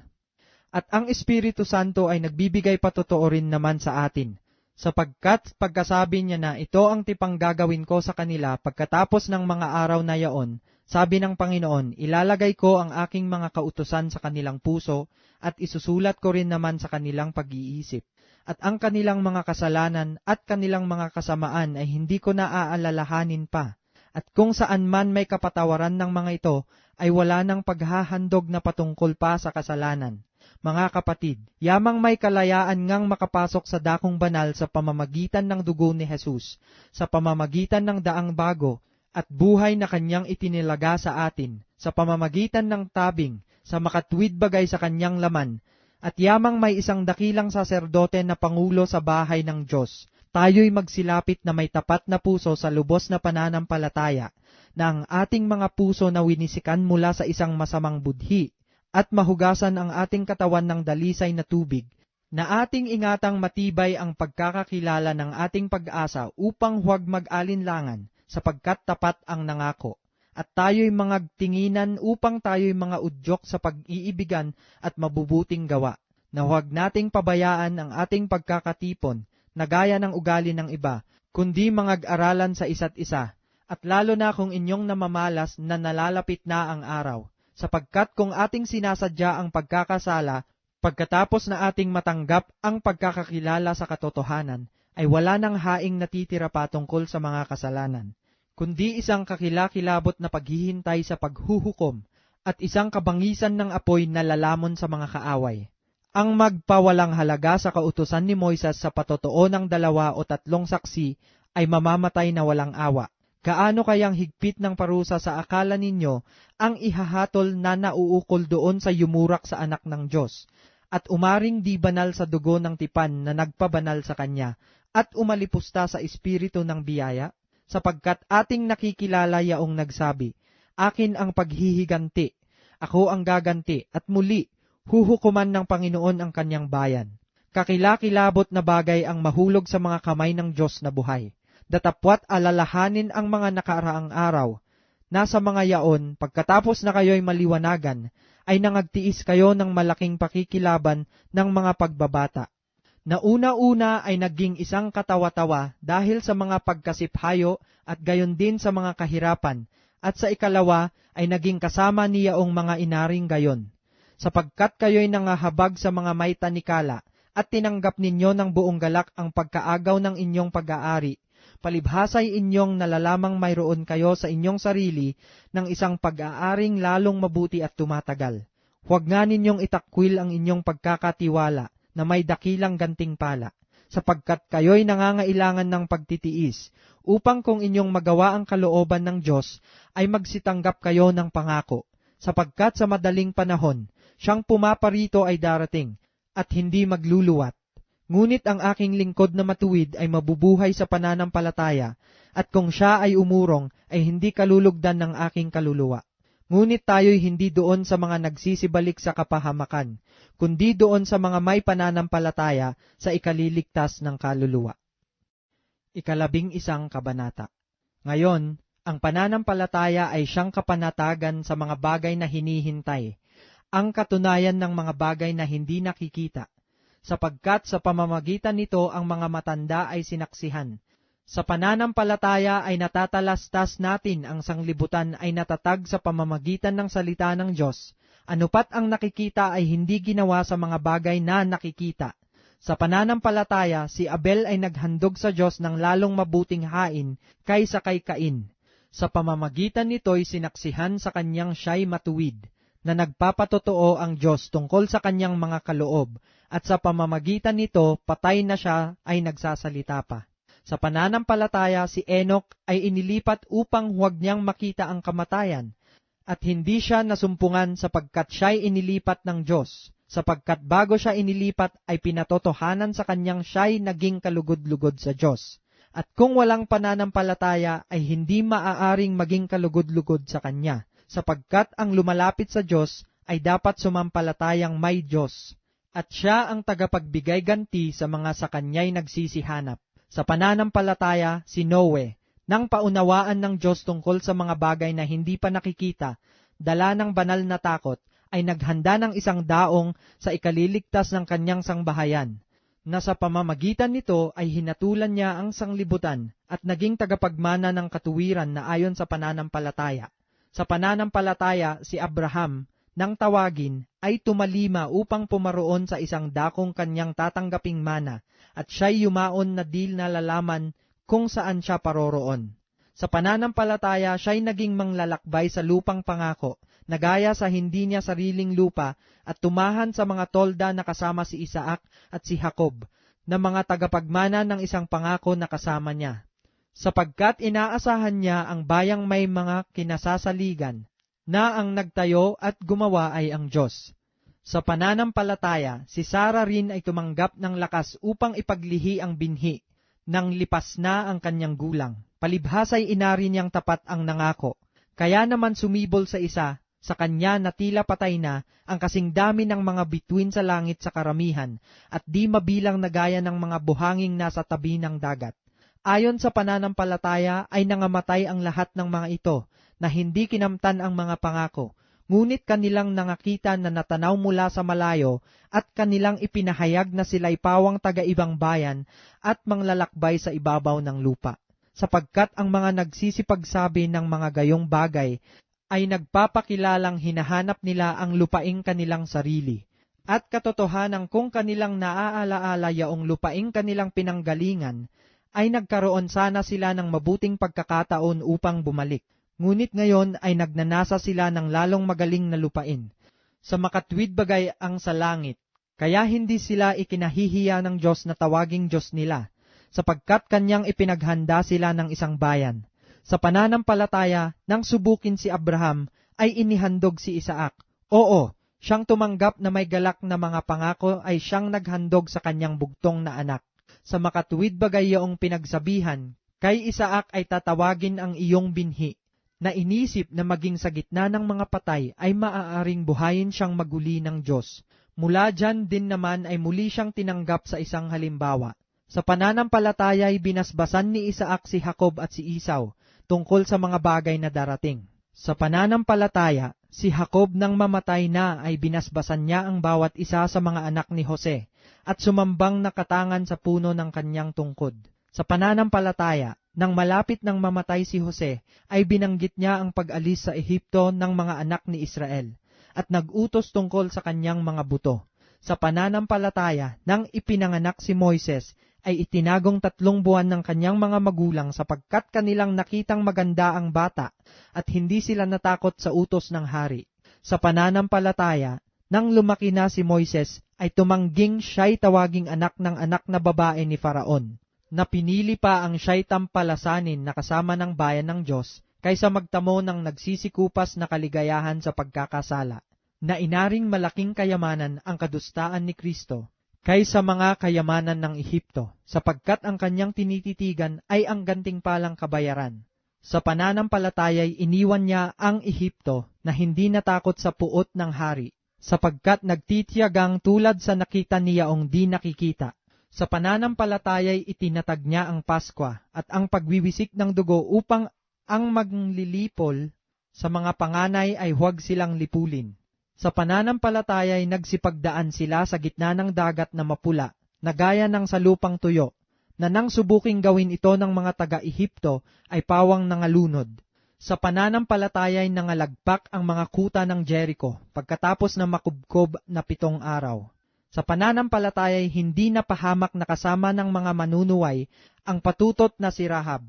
At ang Espiritu Santo ay nagbibigay patotoo rin naman sa atin. Sapagkat pagkasabi niya na ito ang tipang gagawin ko sa kanila pagkatapos ng mga araw na yaon, sabi ng Panginoon, ilalagay ko ang aking mga kautusan sa kanilang puso at isusulat ko rin naman sa kanilang pag-iisip. At ang kanilang mga kasalanan at kanilang mga kasamaan ay hindi ko na aalalahanin pa. At kung saan man may kapatawaran ng mga ito, ay wala nang paghahandog na patungkol pa sa kasalanan. Mga kapatid, yamang may kalayaan ngang makapasok sa dakong banal sa pamamagitan ng dugo ni Jesus, sa pamamagitan ng daang bago, at buhay na kanyang itinilaga sa atin, sa pamamagitan ng tabing, sa makatwid bagay sa kanyang laman, at yamang may isang dakilang saserdote na pangulo sa bahay ng Diyos, tayo'y magsilapit na may tapat na puso sa lubos na pananampalataya, na ang ating mga puso na winisikan mula sa isang masamang budhi, at mahugasan ang ating katawan ng dalisay na tubig, na ating ingatang matibay ang pagkakakilala ng ating pag-asa upang huwag mag-alinlangan, sapagkat tapat ang nangako. At tayo'y mga tinginan upang tayo'y mga udyok sa pag-iibigan at mabubuting gawa, na huwag nating pabayaan ang ating pagkakatipon, na gaya ng ugali ng iba, kundi mangag-aralan sa isa't isa, at lalo na kung inyong namamalas na nalalapit na ang araw. Sapagkat kung ating sinasadya ang pagkakasala, pagkatapos na ating matanggap ang pagkakakilala sa katotohanan, ay wala nang haing natitira pa tungkol sa mga kasalanan, kundi isang kakilakilabot na paghihintay sa paghuhukom, at isang kabangisan ng apoy na lalamon sa mga kaaway. Ang magpawalang halaga sa kautusan ni Moises sa patotoo ng 2 o 3 saksi ay mamamatay na walang awa. Kaano kayang higpit ng parusa sa akala ninyo ang ihahatol na nauukol doon sa yumurak sa anak ng Diyos, at umaring di banal sa dugo ng tipan na nagpabanal sa kanya, at umalipusta sa espiritu ng biyaya? Sapagkat ating nakikilala yaong nagsabi, akin ang paghihiganti, Ako ang gaganti at muli, huhukuman ng Panginoon ang kanyang bayan. Kakilakilabot na bagay ang mahulog sa mga kamay ng Diyos na buhay. Datapwat alalahanin ang mga nakaraang araw. Nasa mga yaon, pagkatapos na kayo'y maliwanagan, ay nangagtiis kayo ng malaking pakikilaban ng mga pagbabata. Na una-una ay naging isang katawa-tawa dahil sa mga pagkasiphayo at gayon din sa mga kahirapan, at sa ikalawa ay naging kasama niyaong mga inaring gayon. Sapagkat kayo'y nangahabag sa mga may tanikala, at tinanggap ninyo ng buong galak ang pagkaagaw ng inyong pag-aari, palibhasay inyong nalalamang mayroon kayo sa inyong sarili ng isang pag-aaring lalong mabuti at tumatagal. Huwag nga ninyong itakwil ang inyong pagkakatiwala na may dakilang gantimpala, sapagkat kayo'y nangangailangan ng pagtitiis, upang kung inyong magawa ang kalooban ng Diyos, ay magsitanggap kayo ng pangako, sapagkat sa madaling panahon, siyang pumaparito ay darating, at hindi magluluwat. Ngunit ang aking lingkod na matuwid ay mabubuhay sa pananampalataya, at kung siya ay umurong, ay hindi kalulugdan ng aking kaluluwa. Ngunit tayo'y hindi doon sa mga nagsisibalik sa kapahamakan, kundi doon sa mga may pananampalataya sa ikaliligtas ng kaluluwa. 11 kabanata. Ngayon, ang pananampalataya ay siyang kapanatagan sa mga bagay na hinihintay, ang katunayan ng mga bagay na hindi nakikita, sapagkat sa pamamagitan nito ang mga matanda ay sinaksihan. Sa pananampalataya ay natatalastas natin ang sanglibutan ay natatag sa pamamagitan ng salita ng Diyos. Anupat ang nakikita ay hindi ginawa sa mga bagay na nakikita. Sa pananampalataya, si Abel ay naghandog sa Diyos ng lalong mabuting hain kaysa kay Cain. Sa pamamagitan nito'y sinaksihan sa kanyang siya'y matuwid, na nagpapatotoo ang Diyos tungkol sa kanyang mga kaloob, at sa pamamagitan nito, patay na siya ay nagsasalita pa. Sa pananampalataya, si Enoch ay inilipat upang huwag niyang makita ang kamatayan, at hindi siya nasumpungan sapagkat siya'y inilipat ng Diyos, sapagkat bago siya inilipat ay pinatotohanan sa kanyang siya'y naging kalugod-lugod sa Diyos. At kung walang pananampalataya ay hindi maaaring maging kalugod-lugod sa kanya, sapagkat ang lumalapit sa Diyos ay dapat sumampalatayang may Diyos, at siya ang tagapagbigay ganti sa mga sa kanya'y nagsisihanap. Sa pananampalataya, si Noe, nang paunawaan ng Diyos tungkol sa mga bagay na hindi pa nakikita, dala ng banal na takot, ay naghanda ng isang daong sa ikaliligtas ng kanyang sangbahayan, na sa pamamagitan nito ay hinatulan niya ang sanglibutan at naging tagapagmana ng katuwiran na ayon sa pananampalataya. Sa pananampalataya, si Abraham, nang tawagin, ay tumalima upang pumaroon sa isang dakong kanyang tatanggaping mana, at siya'y yumaon na di nalalaman kung saan siya paroroon. Sa pananampalataya, siya'y naging manglalakbay sa lupang pangako, nagaya sa hindi niya sariling lupa, at tumahan sa mga tolda na kasama si Isaac at si Jacob, na mga tagapagmana ng isang pangako na kasama niya. Sapagkat inaasahan niya ang bayang may mga kinasasaligan, na ang nagtayo at gumawa ay ang Diyos. Sa pananampalataya, si Sarah rin ay tumanggap ng lakas upang ipaglihi ang binhi, nang lipas na ang kanyang gulang. Palibhasay inari niyang tapat ang nangako. Kaya naman sumibol sa isa, sa kanya na tila patay na, ang kasing dami ng mga bituin sa langit sa karamihan, at di mabilang na gaya ng mga buhanging nasa tabi ng dagat. Ayon sa pananampalataya ay nangamatay ang lahat ng mga ito, na hindi kinamtan ang mga pangako, ngunit kanilang nangakita na natanaw mula sa malayo, at kanilang ipinahayag na sila'y pawang taga-ibang bayan, at manglalakbay sa ibabaw ng lupa. Sapagkat ang mga nagsisipagsabi ng mga gayong bagay, ay nagpapakilalang hinahanap nila ang lupaing kanilang sarili. At katotohanan kung kanilang naaalaala yaong lupaing kanilang pinanggalingan, ay nagkaroon sana sila ng mabuting pagkakataon upang bumalik. Ngunit ngayon ay nagnanasa sila ng lalong magaling na lupain. Sa makatwid bagay ang sa langit, kaya hindi sila ikinahihiya ng Diyos na tawaging Diyos nila, sapagkat kanyang ipinaghanda sila ng isang bayan. Sa pananampalataya, nang subukin si Abraham, ay inihandog si Isaac. Oo, siyang tumanggap na may galak na mga pangako ay siyang naghandog sa kanyang bugtong na anak. Sa makatuwid bagay yaong pinagsabihan, kay Isaac ay tatawagin ang iyong binhi. na inisip na maging sa gitna ng mga patay ay maaaring buhayin siyang maguli ng Diyos. Mula dyan din naman ay muli siyang tinanggap sa isang halimbawa. Sa pananampalataya ay binasbasan ni Isaac si Jacob at si Esau tungkol sa mga bagay na darating. Sa pananampalataya, si Jacob nang mamatay na ay binasbasan niya ang bawat isa sa mga anak ni Jose at sumambang nakatangan sa puno ng kanyang tungkod. Sa pananampalataya, nang malapit nang mamatay si Jose, ay binanggit niya ang pag-alis sa Ehipto ng mga anak ni Israel at nag-utos tungkol sa kanyang mga buto. Sa pananampalataya, nang ipinanganak si Moises, ay itinagong 3 buwan ng kanyang mga magulang sapagkat kanilang nakitang maganda ang bata at hindi sila natakot sa utos ng hari. Sa pananampalataya, nang lumaki na si Moises, ay tumangging siya'y tawaging anak ng anak na babae ni Faraon, na pinili pa ang siya'y tampalasanin na kasama ng bayan ng Diyos, kaysa magtamo ng nagsisikupas na kaligayahan sa pagkakasala, na inaring malaking kayamanan ang kadustaan ni Kristo, kaysa mga kayamanan ng Ehipto, sapagkat ang kanyang tinititigan ay ang gantimpalang kabayaran. Sa pananampalataya'y iniwan niya ang Ehipto na hindi natakot sa puot ng hari, sapagkat nagtitiyagang tulad sa nakita niyaong di nakikita. Sa pananampalataya'y itinatag niya ang Paskwa at ang pagwiwisik ng dugo upang ang maglilipol sa mga panganay ay huwag silang lipulin. Sa pananampalataya'y nagsipagdaan sila sa gitna ng dagat na mapula, na gaya ng sa lupang tuyo, na nang subuking gawin ito ng mga taga-Ehipto ay pawang nangalunod. Sa pananampalataya'y nangalagpak ang mga kuta ng Jericho pagkatapos na makubkob na 7 araw. Sa pananampalataya'y hindi napahamak na kasama ng mga manunuway ang patutot na si Rahab,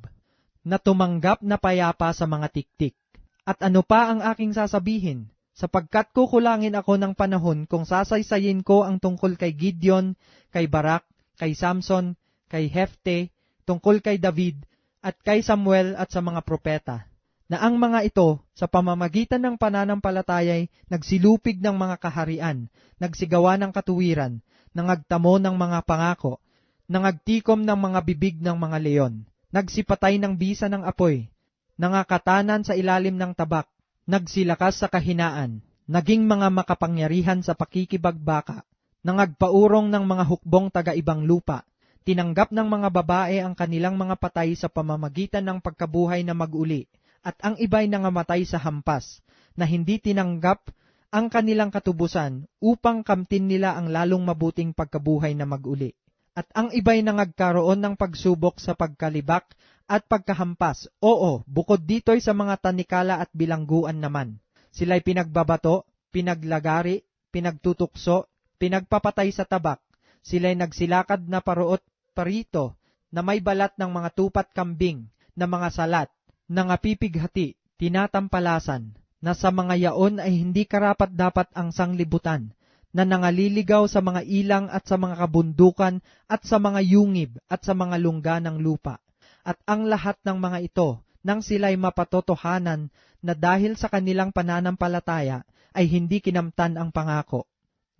na tumanggap na payapa sa mga tiktik. At ano pa ang aking sasabihin? Sapagkat kukulangin ako ng panahon kung sasaysayin ko ang tungkol kay Gideon, kay Barak, kay Samson, kay Hefte, tungkol kay David, at kay Samuel at sa mga propeta, na ang mga ito, sa pamamagitan ng pananampalataya'y nagsilupig ng mga kaharian, nagsigawa ng katuwiran, nangagtamo ng mga pangako, nangagtikom ng mga bibig ng mga leon, nagsipatay ng bisa ng apoy, nangakatanan sa ilalim ng tabak, nagsilakas sa kahinaan, naging mga makapangyarihan sa pakikibagbaka, nangagpaurong ng mga hukbong taga-ibang lupa, tinanggap ng mga babae ang kanilang mga patay sa pamamagitan ng pagkabuhay na mag-uli, at ang iba'y nangamatay sa hampas, na hindi tinanggap ang kanilang katubusan upang kamtin nila ang lalong mabuting pagkabuhay na mag-uli. At ang iba'y nangagkaroon ng pagsubok sa pagkalibak at pagkahampas. Oo, bukod dito'y sa mga tanikala at bilangguan naman. Sila'y pinagbabato, pinaglagari, pinagtutukso, pinagpapatay sa tabak. Sila'y nagsilakad na paruot parito, na may balat ng mga tupat kambing, na mga salat, nangapipighati, tinatampalasan, na sa mga yaon ay hindi karapat-dapat ang sanglibutan, na nangaliligaw sa mga ilang at sa mga kabundukan at sa mga yungib at sa mga lungga ng lupa. At ang lahat ng mga ito, nang sila'y mapatotohanan na dahil sa kanilang pananampalataya ay hindi kinamtan ang pangako,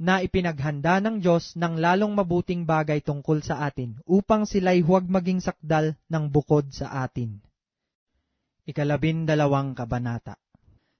na ipinaghanda ng Diyos ng lalong mabuting bagay tungkol sa atin, upang sila'y huwag maging sakdal ng bukod sa atin. 12 kabanata.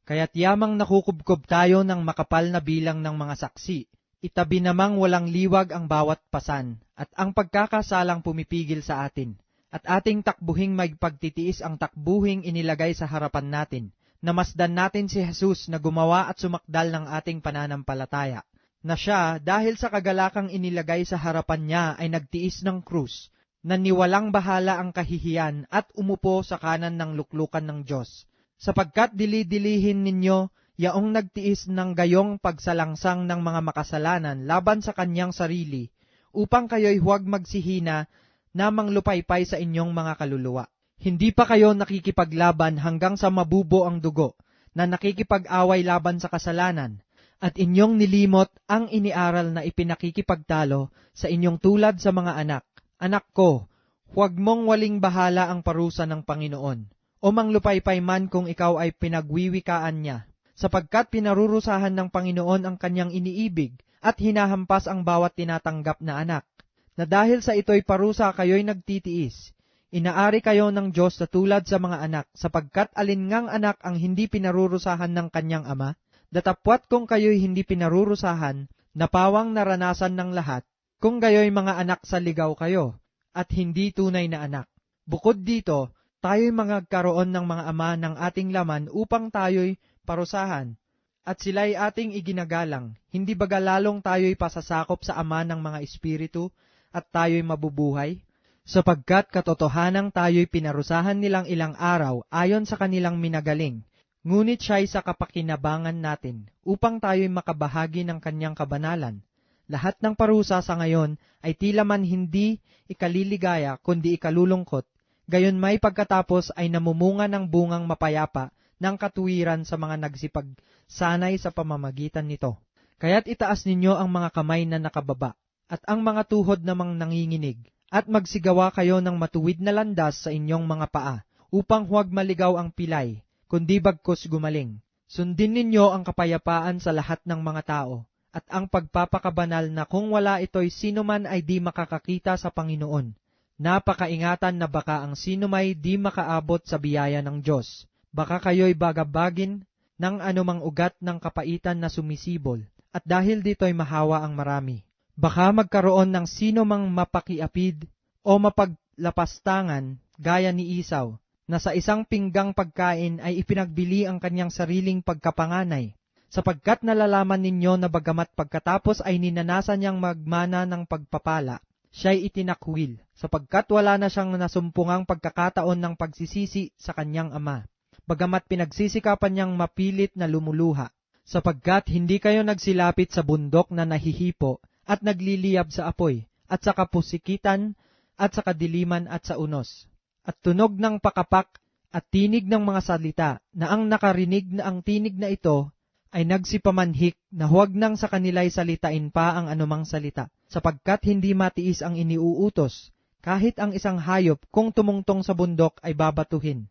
Kaya't yamang nakukubkob tayo ng makapal na bilang ng mga saksi, itabi namang walang liwag ang bawat pasan, at ang pagkakasalang pumipigil sa atin, at ating takbuhing may pagtitiis ang takbuhing inilagay sa harapan natin, namasdan natin si Jesus na gumawa at sumakdal ng ating pananampalataya, na siya, dahil sa kagalakang inilagay sa harapan niya ay nagtiis ng krus, na niwalang bahala ang kahihiyan at umupo sa kanan ng luklukan ng Diyos. Sapagkat dilidilihin ninyo yaong nagtiis ng gayong pagsalangsang ng mga makasalanan laban sa kanyang sarili, upang kayo'y huwag magsihina na manglupaypay sa inyong mga kaluluwa. Hindi pa kayo nakikipaglaban hanggang sa mabubo ang dugo, na nakikipag-away laban sa kasalanan, at inyong nilimot ang iniaral na ipinakikipagtalo sa inyong tulad sa mga anak. Anak ko, huwag mong waling bahala ang parusa ng Panginoon, o manglupaypay man kung ikaw ay pinagwiwikaan niya, sapagkat pinarurusahan ng Panginoon ang kanyang iniibig, at hinahampas ang bawat tinatanggap na anak, na dahil sa ito'y parusa kayo'y nagtitiis. Inaari kayo ng Diyos na tulad sa mga anak, sapagkat alingang anak ang hindi pinarurusahan ng kanyang ama? Datapwat kung kayo'y hindi pinarurusahan, napawang naranasan ng lahat, kung gayo'y mga anak sa ligaw kayo, at hindi tunay na anak. Bukod dito, tayo'y magkaroon ng mga ama ng ating laman upang tayo'y parusahan, at sila'y ating iginagalang, hindi baga lalong tayo'y pasasakop sa ama ng mga espiritu, at tayo'y mabubuhay? Sapagkat katotohanang tayo'y pinarusahan nilang ilang araw ayon sa kanilang minagaling, ngunit siya'y sa kapakinabangan natin, upang tayo'y makabahagi ng kanyang kabanalan. Lahat ng parusa sa ngayon ay tila man hindi ikaliligaya, kundi ikalulungkot, gayon may pagkatapos ay namumunga ng bungang mapayapa ng katuwiran sa mga nagsipagsanay sa pamamagitan nito. Kaya't itaas ninyo ang mga kamay na nakababa, at ang mga tuhod namang nanginginig, at magsigawa kayo ng matuwid na landas sa inyong mga paa, upang huwag maligaw ang pilay, kundi bagkus gumaling. Sundin ninyo ang kapayapaan sa lahat ng mga tao, at ang pagpapakabanal na kung wala ito'y sino man ay di makakakita sa Panginoon. Napakaingatan na baka ang sino may di makaabot sa biyaya ng Diyos. Baka kayo'y bagabagin ng anumang ugat ng kapaitan na sumisibol, at dahil dito'y mahawa ang marami. Baka magkaroon ng sino mang mapakiapid o mapaglapastangan gaya ni Isaw, na sa isang pinggang pagkain ay ipinagbili ang kanyang sariling pagkapanganay, sapagkat nalalaman ninyo na bagamat pagkatapos ay ninanasan niyang magmana ng pagpapala, siya'y itinakwil, sapagkat wala na siyang nasumpungang pagkakataon ng pagsisisi sa kanyang ama, bagamat pinagsisikapan niyang mapilit na lumuluha, sapagkat hindi kayo nagsilapit sa bundok na nahihipo, at nagliliyab sa apoy, at sa kapusikitan, at sa kadiliman at sa unos, at tunog ng pakapak, at tinig ng mga salita, na ang nakarinig na ang tinig na ito, ay nagsipamanhik na huwag nang sa kanila'y salitain pa ang anumang salita, sapagkat hindi matiis ang iniuutos, kahit ang isang hayop kung tumungtong sa bundok ay babatuhin.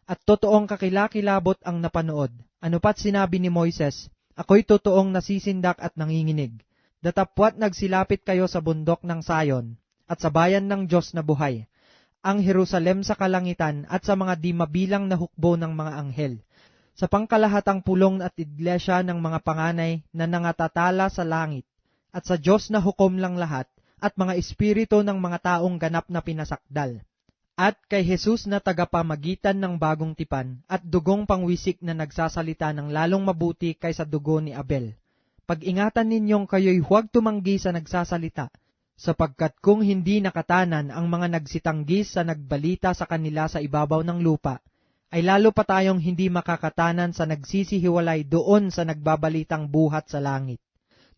At totoong kakilakilabot ang napanood, anupat sinabi ni Moises, ako'y totoong nasisindak at nanginginig. Datapwat nagsilapit kayo sa bundok ng Sayon, at sa bayan ng Diyos na buhay, ang Jerusalem sa kalangitan at sa mga di mabilang na hukbo ng mga anghel, sa pangkalahatang pulong at iglesia ng mga panganay na nangatatala sa langit, at sa Diyos na hukom lang lahat, at mga espiritu ng mga taong ganap na pinasakdal, at kay Jesus na tagapamagitan ng bagong tipan, at dugong pangwisik na nagsasalita ng lalong mabuti kaysa dugo ni Abel. Pag-ingatan ninyong kayo'y huwag tumanggi sa nagsasalita, sapagkat kung hindi nakatanan ang mga nagsitanggis sa nagbalita sa kanila sa ibabaw ng lupa, ay lalo pa tayong hindi makakatanan sa nagsisihiwalay doon sa nagbabalitang buhat sa langit,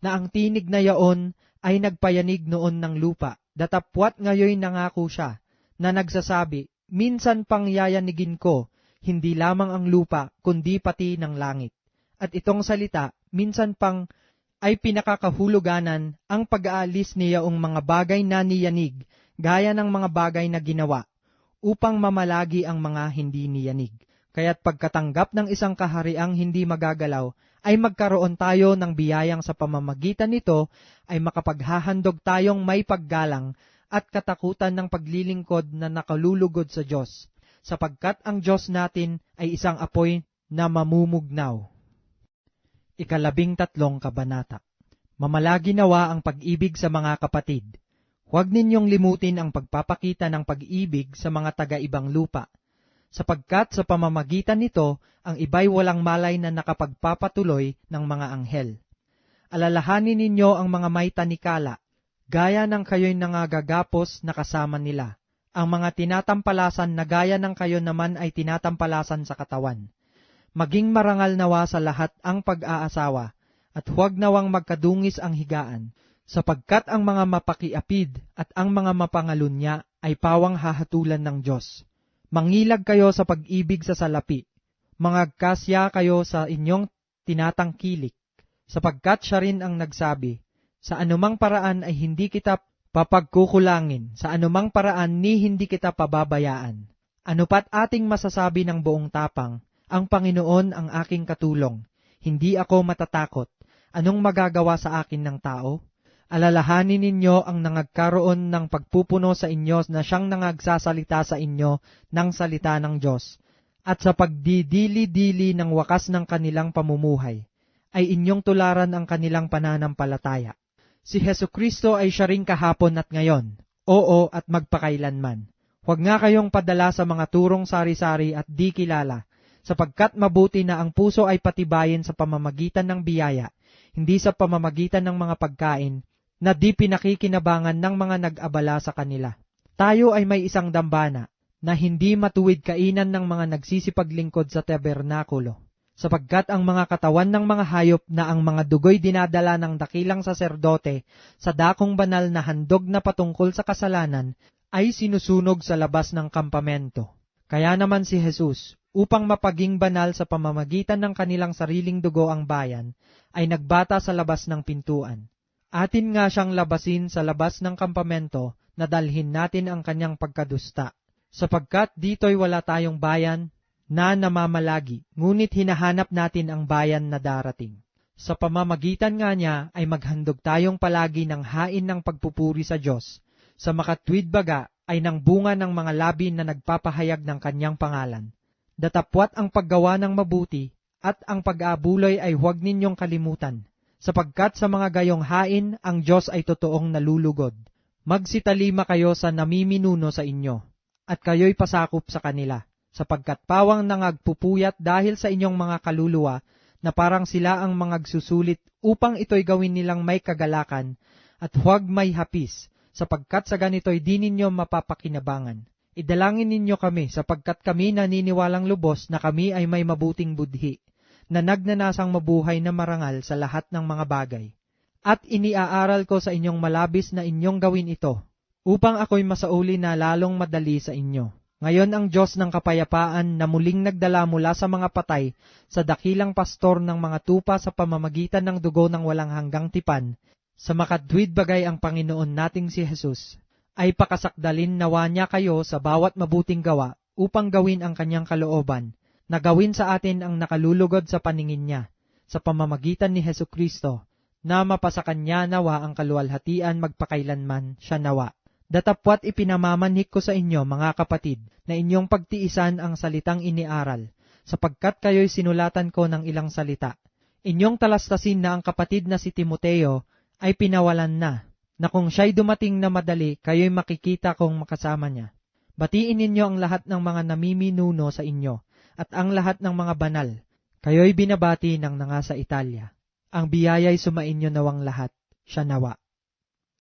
na ang tinig na yaon ay nagpayanig noon ng lupa, datapwat ngayoy nangako siya, na nagsasabi, minsan pang yayanigin ko, hindi lamang ang lupa, kundi pati ng langit. At itong salita, minsan pang ay pinakakahuluganan ang pag-aalis niyaong mga bagay na niyanig, gaya ng mga bagay na ginawa, upang mamalagi ang mga hindi niyanig. Kaya't pagkatanggap ng isang kahariang hindi magagalaw, ay magkaroon tayo ng biyayang sa pamamagitan nito, ay makapaghahandog tayong may paggalang at katakutan ng paglilingkod na nakalulugod sa Diyos, sapagkat ang Diyos natin ay isang apoy na mamumugnaw. 13 kabanata. Mamalagi nawa ang pag-ibig sa mga kapatid. Huwag ninyong limutin ang pagpapakita ng pag-ibig sa mga taga-ibang lupa, sapagkat sa pamamagitan nito, ang iba'y walang malay na nakapagpapatuloy ng mga anghel. Alalahanin ninyo ang mga may tanikala, gaya ng kayo'y nangagagapos na kasama nila, ang mga tinatampalasan na gaya ng kayo naman ay tinatampalasan sa katawan. Maging marangal nawa sa lahat ang pag-aasawa, at huwag nawang magkadungis ang higaan, sapagkat ang mga mapakiapid at ang mga mapangalunya ay pawang hahatulan ng Diyos. Mangilag kayo sa pag-ibig sa salapi, mangagkasya kayo sa inyong tinatangkilik, sapagkat siya rin ang nagsabi, sa anumang paraan ay hindi kita papagkukulangin, sa anumang paraan ni hindi kita pababayaan. Anupat ating masasabi ng buong tapang, ang Panginoon ang aking katulong, hindi ako matatakot. Anong magagawa sa akin ng tao? Alalahanin ninyo ang nangagkaroon ng pagpupuno sa inyo na siyang nangagsasalita sa inyo ng salita ng Diyos, at sa pagdidili-dili ng wakas ng kanilang pamumuhay, ay inyong tularan ang kanilang pananampalataya. Si Hesukristo ay siya ring kahapon at ngayon, oo at magpakailanman. Huwag nga kayong padala sa mga turong sari-sari at di kilala, sapagkat mabuti na ang puso ay patibayin sa pamamagitan ng biyaya, hindi sa pamamagitan ng mga pagkain, na di pinakikinabangan ng mga nag-abala sa kanila. Tayo ay may isang dambana, na hindi matuwid kainan ng mga nagsisipaglingkod sa tabernakulo, sapagkat ang mga katawan ng mga hayop na ang mga dugoy dinadala ng dakilang saserdote sa dakong banal na handog na patungkol sa kasalanan, ay sinusunog sa labas ng kampamento. Kaya naman si Jesus, upang mapaging banal sa pamamagitan ng kanilang sariling dugo ang bayan, ay nagbata sa labas ng pintuan. Atin nga siyang labasin sa labas ng kampamento na dalhin natin ang kanyang pagkadusta, sapagkat dito'y wala tayong bayan na namamalagi, ngunit hinahanap natin ang bayan na darating. Sa pamamagitan nga niya ay maghandog tayong palagi ng hain ng pagpupuri sa Diyos, sa makatwid baga ay ng bunga ng mga labi na nagpapahayag ng kanyang pangalan. Datapwat ang paggawa ng mabuti, at ang pag-aabuloy ay huwag ninyong kalimutan, sapagkat sa mga gayong hain ang Diyos ay totoong nalulugod. Magsitalima kayo sa namiminuno sa inyo, at kayo'y pasakop sa kanila, sapagkat pawang nangagpupuyat dahil sa inyong mga kaluluwa, na parang sila ang mangagsusulit upang ito'y gawin nilang may kagalakan, at huwag may hapis, sapagkat sa ganito'y di ninyo mapapakinabangan. Idalangin ninyo kami, sapagkat kami naniniwalang lubos na kami ay may mabuting budhi, na nagnanasang mabuhay na marangal sa lahat ng mga bagay. At iniaaral ko sa inyong malabis na inyong gawin ito, upang ako'y masauli na lalong madali sa inyo. Ngayon ang Diyos ng kapayapaan na muling nagdala mula sa mga patay sa dakilang pastor ng mga tupa sa pamamagitan ng dugo ng walang hanggang tipan, sa makatwid bagay ang Panginoon nating si Jesus, ay pakasakdalin nawa niya kayo sa bawat mabuting gawa upang gawin ang kanyang kalooban, na gawin sa atin ang nakalulugod sa paningin niya, sa pamamagitan ni Hesukristo, na mapasakan niya nawa ang kaluwalhatian magpakailanman siya nawa. Datapwat ipinamamanhik ko sa inyo, mga kapatid, na inyong pagtiisan ang salitang iniaral, sapagkat kayo'y sinulatan ko ng ilang salita. Inyong talastasin na ang kapatid na si Timoteo ay pinawalan na kung siya'y dumating na madali, kayo'y makikita kong makasama niya. Batiin ninyo ang lahat ng mga namiminuno sa inyo, at ang lahat ng mga banal. Kayo'y binabati ng nangasa Italia. Ang biyaya'y sumainyo nawang lahat, siya nawa.